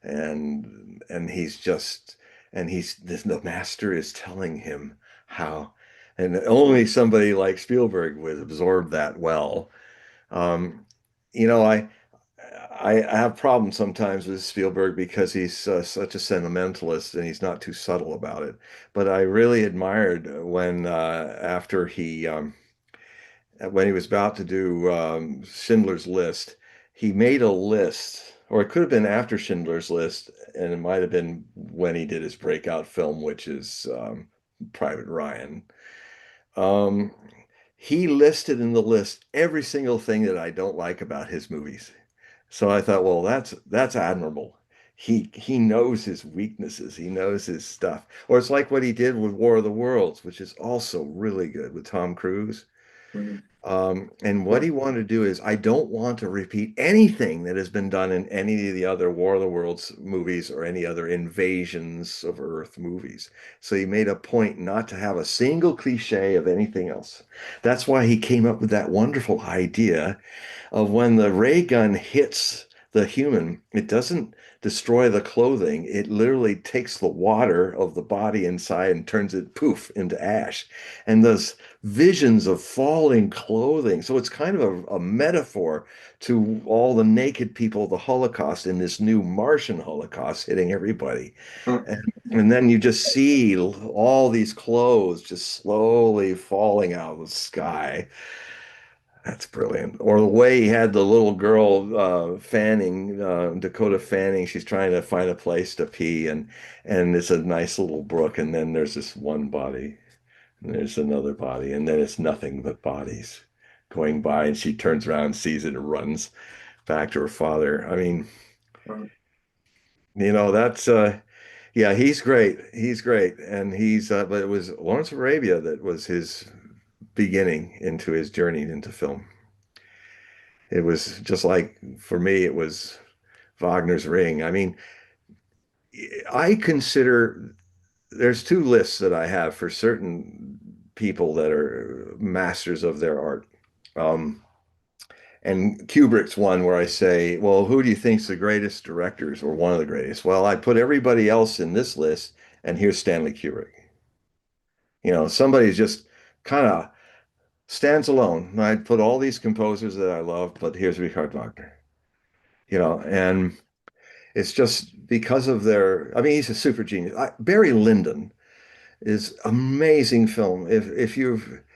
And the master is telling him how, and only somebody like Spielberg would absorb that well. Um, you know, I have problems sometimes with Spielberg because he's such a sentimentalist and he's not too subtle about it. But I really admired when after he when he was about to do Schindler's List, he made a list, or it could have been after Schindler's List, and it might have been when he did his breakout film, which is Private Ryan. Um, he listed in the list every single thing that I don't like about his movies. So I thought, well, that's admirable. He knows his weaknesses. He knows his stuff. Or it's like what he did with War of the Worlds, which is also really good with Tom Cruise. Mhm. And what Yeah. he wanted to do is, I don't want to repeat anything that has been done in any of the other War of the Worlds movies or any other invasions of Earth movies. So he made a point not to have a single cliche of anything else. That's why he came up with that wonderful idea of when the ray gun hits the human, it doesn't destroy the clothing. It literally takes the water of the body inside and turns it poof into ash. And those visions of falling clothing. So it's kind of a metaphor to all the naked people of the Holocaust in this new Martian Holocaust hitting everybody. Mm. And then you just see all these clothes just slowly falling out of the sky. That's brilliant. Or the way he had the little girl Fanning, Dakota Fanning, she's trying to find a place to pee, and it's a nice little brook, and then there's this one body, and there's another body, and then it's nothing but bodies going by, and she turns around, sees it, and runs back to her father. I mean, Mm. that's yeah, he's great. He's great, and but it was Lawrence of Arabia that was his beginning into his journey into film. It was just like for me, it was Wagner's Ring. I mean, I consider there's two lists that I have for certain people that are masters of their art. Um, and Kubrick's one where I say, well, who do you think's the greatest directors or one of the greatest? Well, I put everybody else in this list, and here's Stanley Kubrick. Somebody's just kind of stands alone. I put all these composers that I love, but here's Richard Wagner. And it's just because of I mean, he's a super genius. Barry Lyndon is amazing film.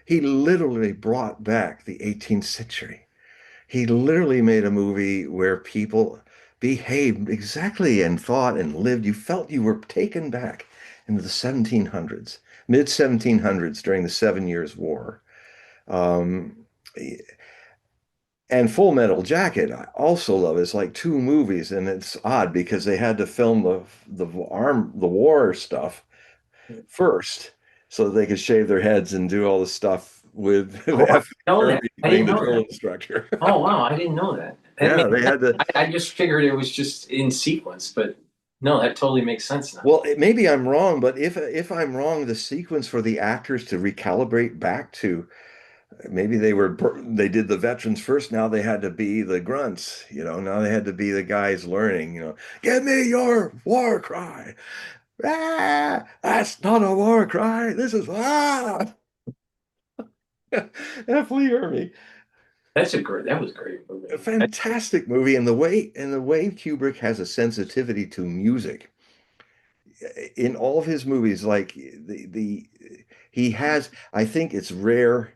He literally brought back the 18th century. He literally made a movie where people behaved exactly and thought and lived. You felt you were taken back into the 1700s, mid 1700s during the Seven Years' War. Um, And Full Metal Jacket, I also love. It's like two movies, and it's odd because they had to film the war stuff first, so that they could shave their heads and do all the stuff with Oh, I didn't F. know that. Murphy I being didn't the know drill that. instructor. Oh, wow, I didn't know that. That Yeah, makes they sense. had to. I just figured it was just in sequence, but no, that totally makes sense now. Well, maybe I'm wrong, but if I'm wrong, the sequence for the actors to recalibrate back to maybe they did the veterans first. Now they had to be the grunts. Now they had to be the guys learning. Give me your war cry. Ah, that's not a war cry. This is F. Lee Ermey. That was a great A movie. fantastic movie, and the way Kubrick has a sensitivity to music in all of his movies, like the he has. I think it's rare.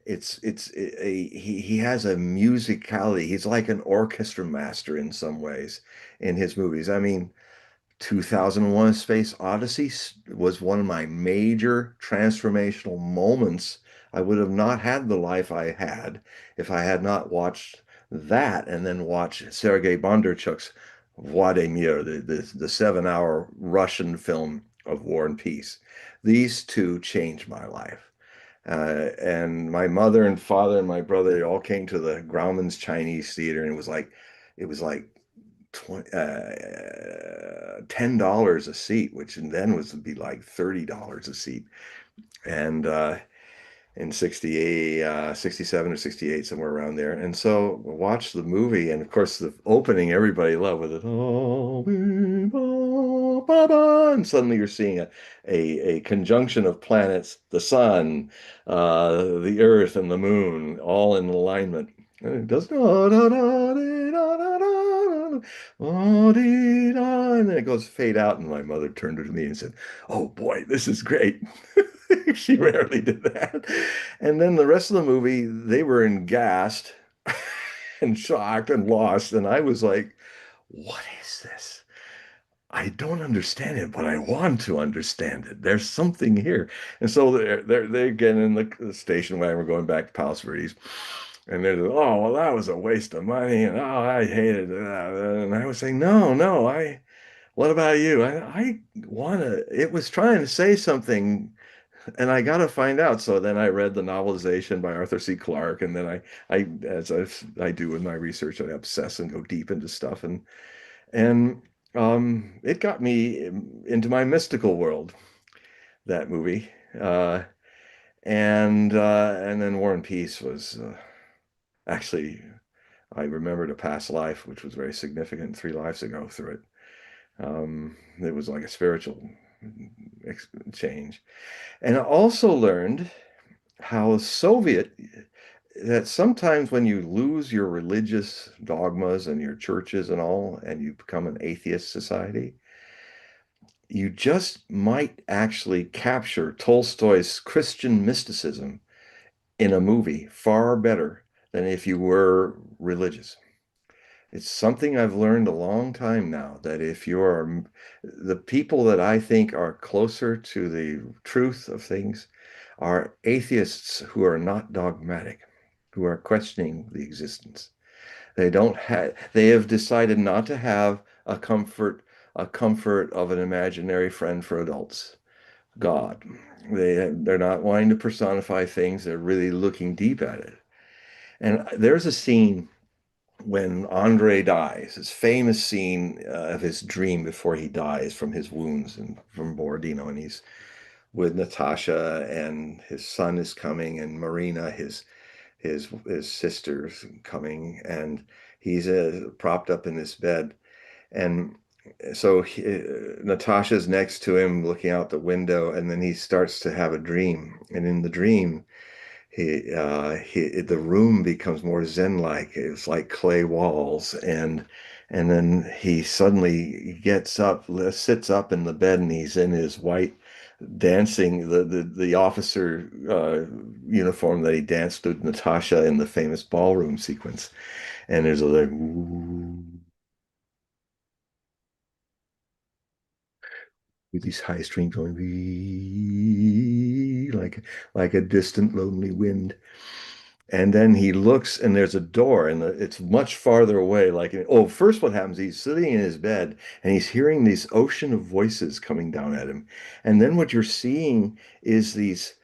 He has a musicality. He's like an orchestra master in some ways in his movies. I mean, 2001: Space Odyssey was one of my major transformational moments. I would have not had the life I had if I had not watched that and then watched Sergei Bondarchuk's Vladimir, the 7-hour Russian film of War and Peace. These two changed my life. And my mother and father and my brother, they all came to the Grauman's Chinese Theater, and it was like 20, $10 a seat, which then would be like $30 a seat. And in 68, 67 or 68, somewhere around there. And so I watched the movie, and of course the opening everybody loved with it. And suddenly you're seeing a conjunction of planets, the sun, the earth, and the moon, all in alignment. And it does da, da, da, dee, da, da, da, da, dee, da, and then it goes fade out. And my mother turned to me and said, "Oh boy, this is great." She rarely did that. And then the rest of the movie, they were gassed and shocked and lost. And I was like, what is this? I don't understand it, but I want to understand it. There's something here. And so they're getting in the station wagon. We're going back to Palos Verdes. And they're, oh, well, that was a waste of money. And oh, I hated it. And I was saying, no, no, what about you? I want to, it was trying to say something and I got to find out. So then I read the novelization by Arthur C. Clarke. And then as I do with my research, I obsess and go deep into stuff. And it got me into my mystical world, that movie. And then War and Peace was actually, I remembered a past life, which was very significant 3 lives ago through it. It was like a spiritual change. And I also learned how that sometimes when you lose your religious dogmas and your churches and all, and you become an atheist society, you just might actually capture Tolstoy's Christian mysticism in a movie far better than if you were religious. It's something I've learned a long time now that if you are the people that I think are closer to the truth of things are atheists who are not dogmatic, who are questioning the existence. They have decided not to have a comfort of an imaginary friend for adults, God. They're not wanting to personify things, they're really looking deep at it. And there's a scene when Andre dies, his famous scene of his dream before he dies from his wounds and from Borodino, and he's with Natasha, and his son is coming, and Marina, his sister's coming, and he's propped up in this bed, and so Natasha's next to him, looking out the window, and then he starts to have a dream, and in the dream, the room becomes more zen-like. It's like clay walls, and then he suddenly gets up, sits up in the bed, and he's in his white dancing the officer uniform that he danced with Natasha in the famous ballroom sequence. And there's a like ooh, with these high strings going like a distant lonely wind. And then he looks, and there's a door, and it's much farther away. First, what happens? He's sitting in his bed, and he's hearing these ocean of voices coming down at him. And then what you're seeing is these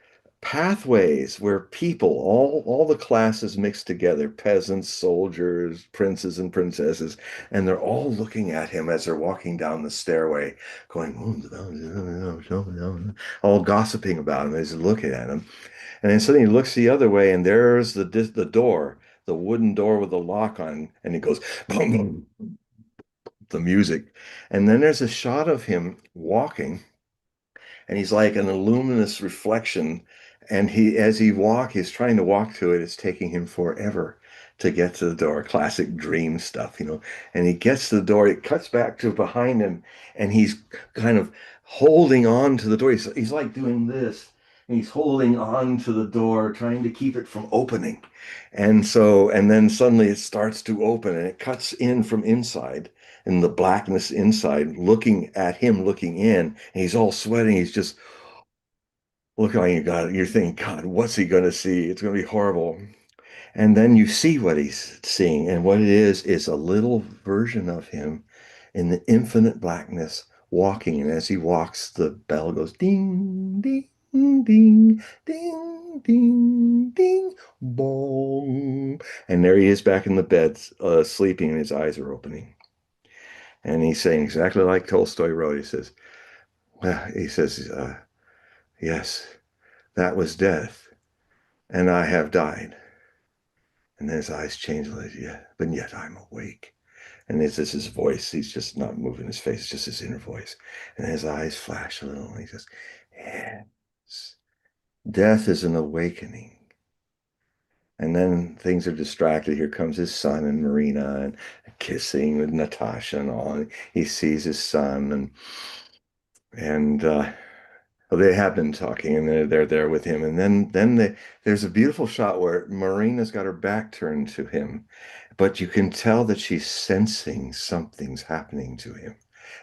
pathways where people, all the classes mixed together, peasants, soldiers, princes and princesses, and they're all looking at him as they're walking down the stairway, going, all gossiping about him as they're looking at him. And then suddenly he looks the other way, and there's the door, the wooden door with the lock on, and he goes, boom, boom, the music. And then there's a shot of him walking, and he's like an luminous reflection. And as he's trying to walk to it, it's taking him forever to get to the door. Classic dream stuff, you know. And he gets to the door, it cuts back to behind him, and he's kind of holding on to the door. He's like doing this. And he's holding on to the door, trying to keep it from opening. And then suddenly it starts to open, and it cuts in from inside, in the blackness inside, looking at him, looking in, and he's all sweating. He's just looking like you got it. You're thinking, God, what's he going to see? It's going to be horrible. And then you see what he's seeing, and what it is a little version of him in the infinite blackness walking. And as he walks, the bell goes ding, ding, ding, ding, ding, ding, bong. And there he is back in the bed, sleeping, and his eyes are opening. And he's saying exactly like Tolstoy wrote. He says, yes, that was death, and I have died. And then his eyes change, like, yeah, but yet I'm awake. And this is his voice. He's just not moving his face, it's just his inner voice. And his eyes flash a little, and he says, yes, death is an awakening. And then things are distracted. Here comes his son and Marina and kissing with Natasha and all. And he sees his son and well, they have been talking and they're there with him. And there's a beautiful shot where Marina's got her back turned to him, but you can tell that she's sensing something's happening to him.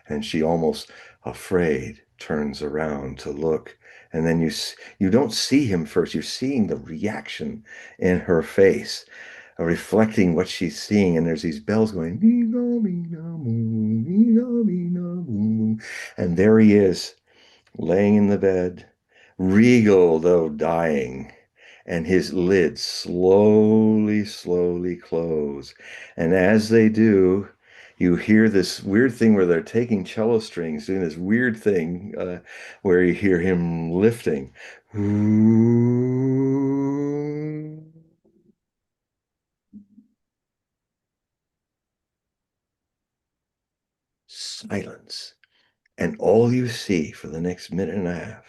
And she almost afraid turns around to look. And then you don't see him first. You're seeing the reaction in her face, reflecting what she's seeing. And there's these bells going, "Meena, meena, moo, meena, meena, moo." And there he is laying in the bed, regal though dying, and his lids slowly, slowly close. And as they do, you hear this weird thing where they're taking cello strings, doing this weird thing where you hear him lifting. Silence. And all you see for the next minute and a half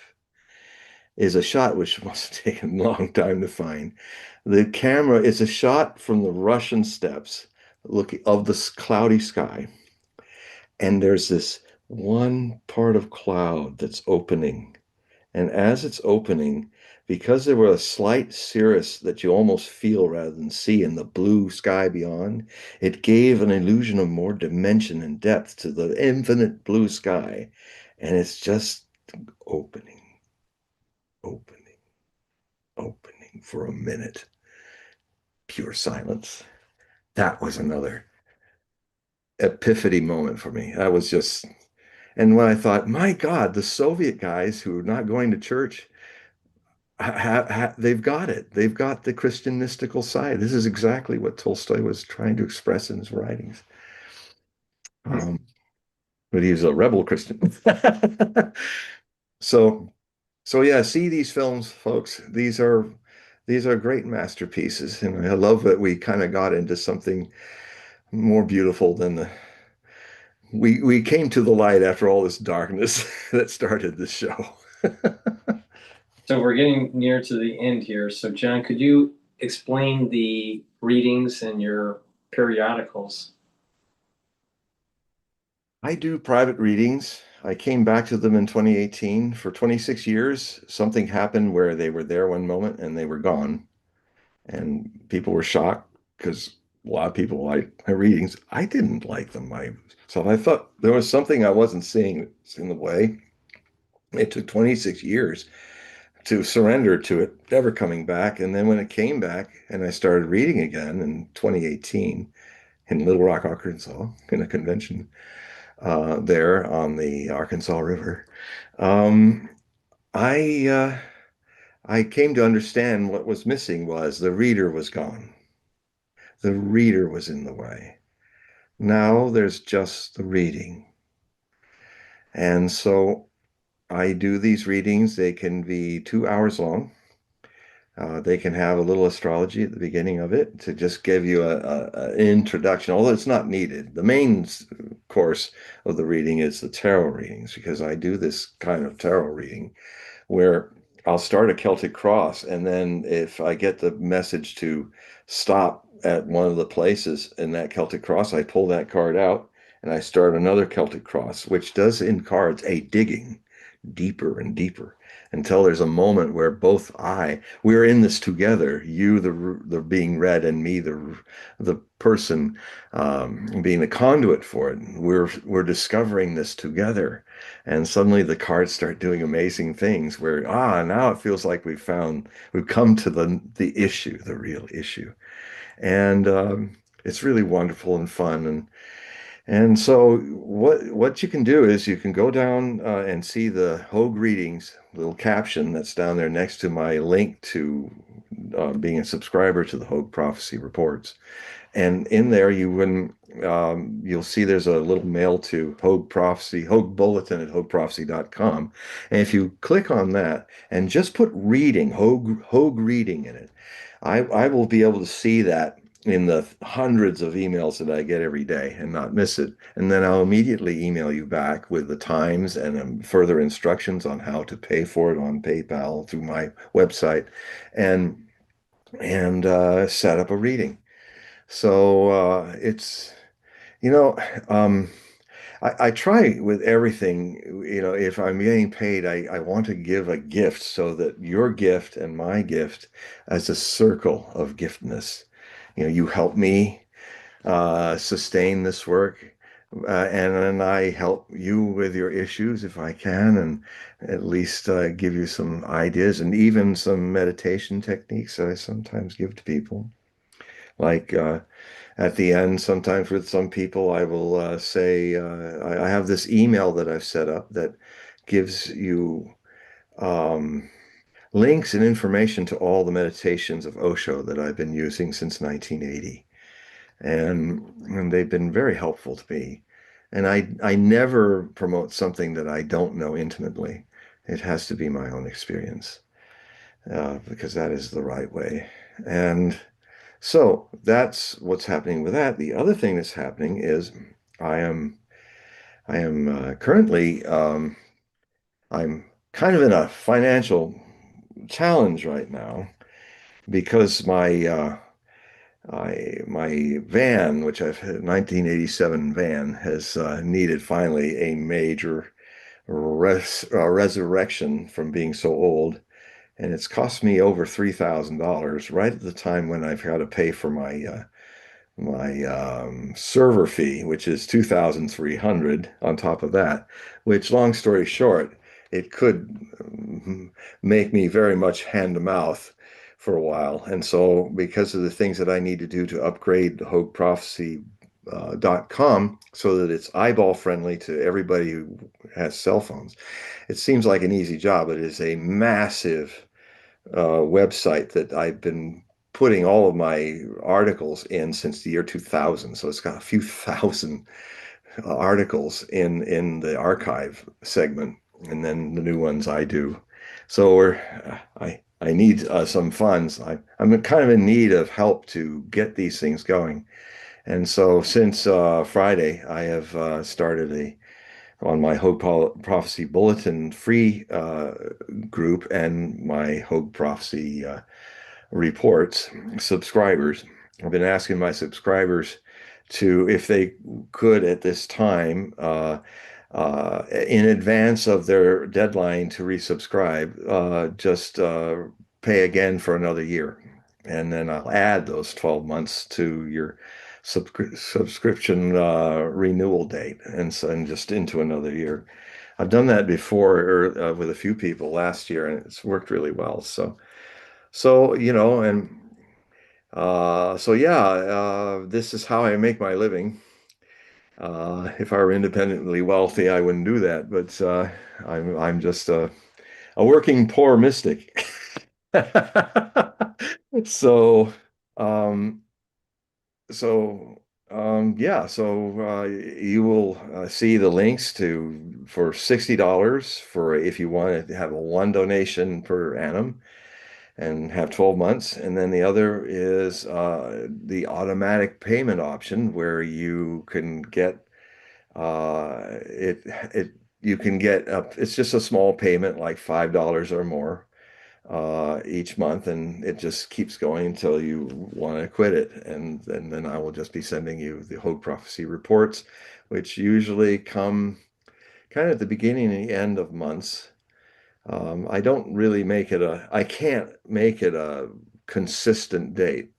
is a shot which must have taken a long time to find. The camera is a shot from the Russian steppes, looking of the cloudy sky, and there's this one part of cloud that's opening. And as it's opening, because there were a slight cirrus that you almost feel rather than see in the blue sky beyond, it gave an illusion of more dimension and depth to the infinite blue sky. And it's just opening, opening, opening for a minute. Pure silence. That was another epiphany moment for me. That was just, and when I thought, my God, the Soviet guys who are not going to church, they've got it. They've got the Christian mystical side. This is exactly what Tolstoy was trying to express in his writings. Um, but he was a rebel Christian. So, so yeah, see these films, folks. These are great masterpieces, and I love that we kind of got into something more beautiful than the we came to the light after all this darkness that started this show. So we're getting near to the end here. So John, could you explain the readings and your periodicals? I do private readings. I came back to them in 2018. For 26 years, something happened where they were there one moment and they were gone. And people were shocked because a lot of people like my readings. I didn't like them. So I thought there was something I wasn't seeing in the way. It took 26 years to surrender to it ever coming back. And then when it came back and I started reading again in 2018 in Little Rock, Arkansas, in a convention there on the Arkansas River, um, I I came to understand what was missing was the reader was gone. The reader was in the way. Now there's just the reading. And so I do these readings. They can be 2 hours long. They can have a little astrology at the beginning of it to just give you an introduction, although it's not needed. The main course of the reading is the tarot readings, because I do this kind of tarot reading where I'll start a Celtic cross, and then if I get the message to stop at one of the places in that Celtic cross, I pull that card out and I start another Celtic cross, which does in cards a digging deeper and deeper until there's a moment where we're in this together, you the being read and me the person being the conduit for it. We're discovering this together, and suddenly the cards start doing amazing things where now it feels like we've come to the issue, the real issue. And it's really wonderful and fun. And so what you can do is you can go down and see the Hogue readings, little caption that's down there next to my link to being a subscriber to the Hogue Prophecy Reports. And in there you'll see there's a little mail to Hogue Prophecy, Hogue Bulletin at HogueProphecy.com. And if you click on that and just put reading, Hogue reading in it, I will be able to see that in the hundreds of emails that I get every day and not miss it. And then I'll immediately email you back with the times and further instructions on how to pay for it on PayPal through my website. And and set up a reading. So it's, you know, um, I try with everything, if I'm getting paid, I want to give a gift so that your gift and my gift as a circle of giftness. You help me sustain this work, and then I help you with your issues if I can, and at least give you some ideas and even some meditation techniques that I sometimes give to people. Like at the end, sometimes with some people, I will say, I have this email that I've set up that gives you um, links and information to all the meditations of Osho that I've been using since 1980. And they've been very helpful to me. And I never promote something that I don't know intimately. It has to be my own experience, because that is the right way. And so that's what's happening with that. The other thing that's happening is I am I am currently I'm kind of in a financial challenge right now because my van, which I've had, 1987 van, has needed finally a major resurrection from being so old, and it's cost me over $3,000 right at the time when I've got to pay for my server fee, which is 2,300 on top of that, which, long story short, it could make me very much hand to mouth for a while. And so, because of the things that I need to do to upgrade the HogueProphecy.com so that it's eyeball friendly to everybody who has cell phones, it seems like an easy job. It is a massive website that I've been putting all of my articles in since the year 2000. So it's got a few thousand articles in the archive segment, and then the new ones I do. So I need some funds. I'm kind of in need of help to get these things going. And so since Friday, I have started a on my Prophecy Bulletin free group and my Hogue Prophecy reports subscribers. I've been asking my subscribers to, if they could at this time, in advance of their deadline to resubscribe, just pay again for another year. And then I'll add those 12 months to your subscription renewal date, and so and just into another year. I've done that before with a few people last year, and it's worked really well. So, and so yeah, this is how I make my living. If I were independently wealthy, I wouldn't do that, but I'm just a working poor mystic. So, um, yeah, so you will see the links to for $60 for if you want to have a one donation per annum and have 12 months. And then the other is the automatic payment option where you can get it you can get up, it's just a small payment like $5 or more each month, and it just keeps going until you want to quit it. And then I will just be sending you the Hogue Prophecy reports, which usually come kind of at the beginning and the end of months. I don't really I can't make it a consistent date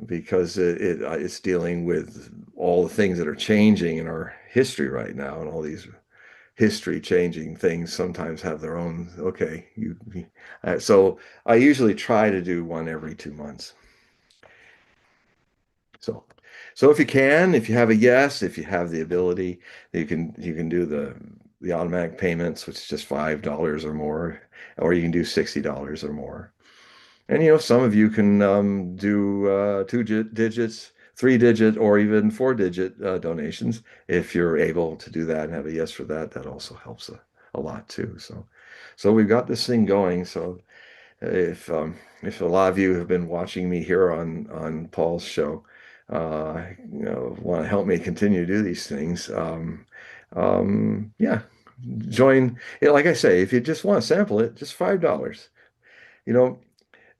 because it's dealing with all the things that are changing in our history right now, and all these history changing things sometimes have their own, okay, so I usually try to do one every 2 months. So, so if you have a yes, if you have the ability, you can do the automatic payments, which is just $5 or more, or you can do $60 or more. And some of you can do two digits, three-digit, or even four-digit donations. If you're able to do that and have a yes for that, that also helps a lot too. So we've got this thing going. So if a lot of you have been watching me here on Paul's show, want to help me continue to do these things, yeah, join. Like I say, if you just want to sample it, just $5. You know,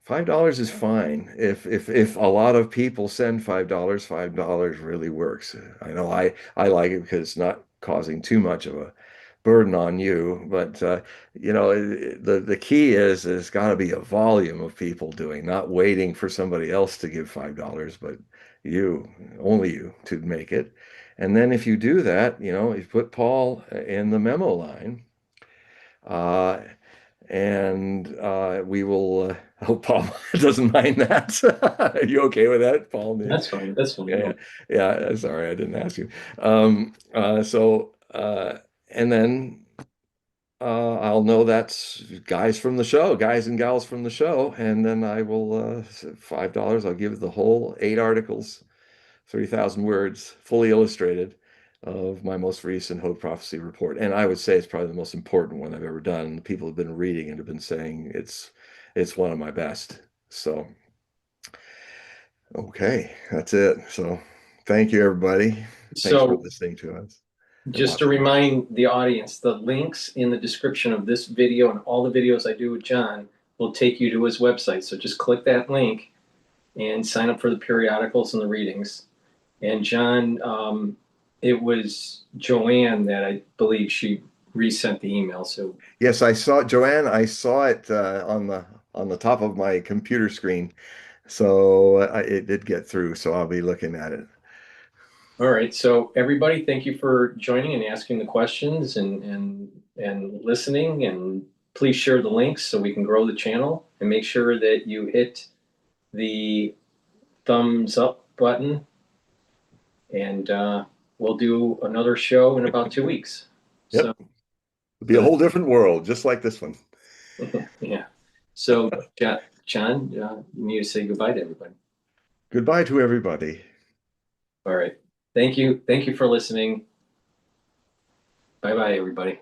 $5 is fine. If a lot of people send $5 really works. I know I like it because it's not causing too much of a burden on you. But the key is there's got to be a volume of people doing, not waiting for somebody else to give $5, but you, only you, to make it. And then if you do that, you put Paul in the memo line. Uh, and we will hope Paul doesn't mind that. Are you okay with that, Paul? That's fine. That's fine. Yeah, yeah. Sorry, I didn't ask you. And then I'll know that's guys from the show, guys and gals from the show, and then I will $5. I'll give the whole 8 articles, 30,000 words, fully illustrated, of my most recent Hogue Prophecy report. And I would say it's probably the most important one I've ever done. People have been reading and have been saying it's one of my best. So, okay, that's it. So, thank you, everybody. Thanks for So listening to us and just to watching. remind the audience, the links in the description of this video and all the videos I do with John will take you to his website. So just click that link and sign up for the periodicals and the readings. And John, it was Joanne that I believe she resent the email. So Yes, I saw Joanne. I saw it on the top of my computer screen, so it did get through. So I'll be looking at it. all right. So everybody, thank you for joining and asking the questions and listening. And please share the links so we can grow the channel, and make sure that you hit the thumbs up button. And we'll do another show in about 2 weeks. Yep, So it'll be a whole different world, just like this one. yeah. So John, you need to say goodbye to everybody. Goodbye to everybody. All right. Thank you. Thank you for listening. Bye bye, everybody.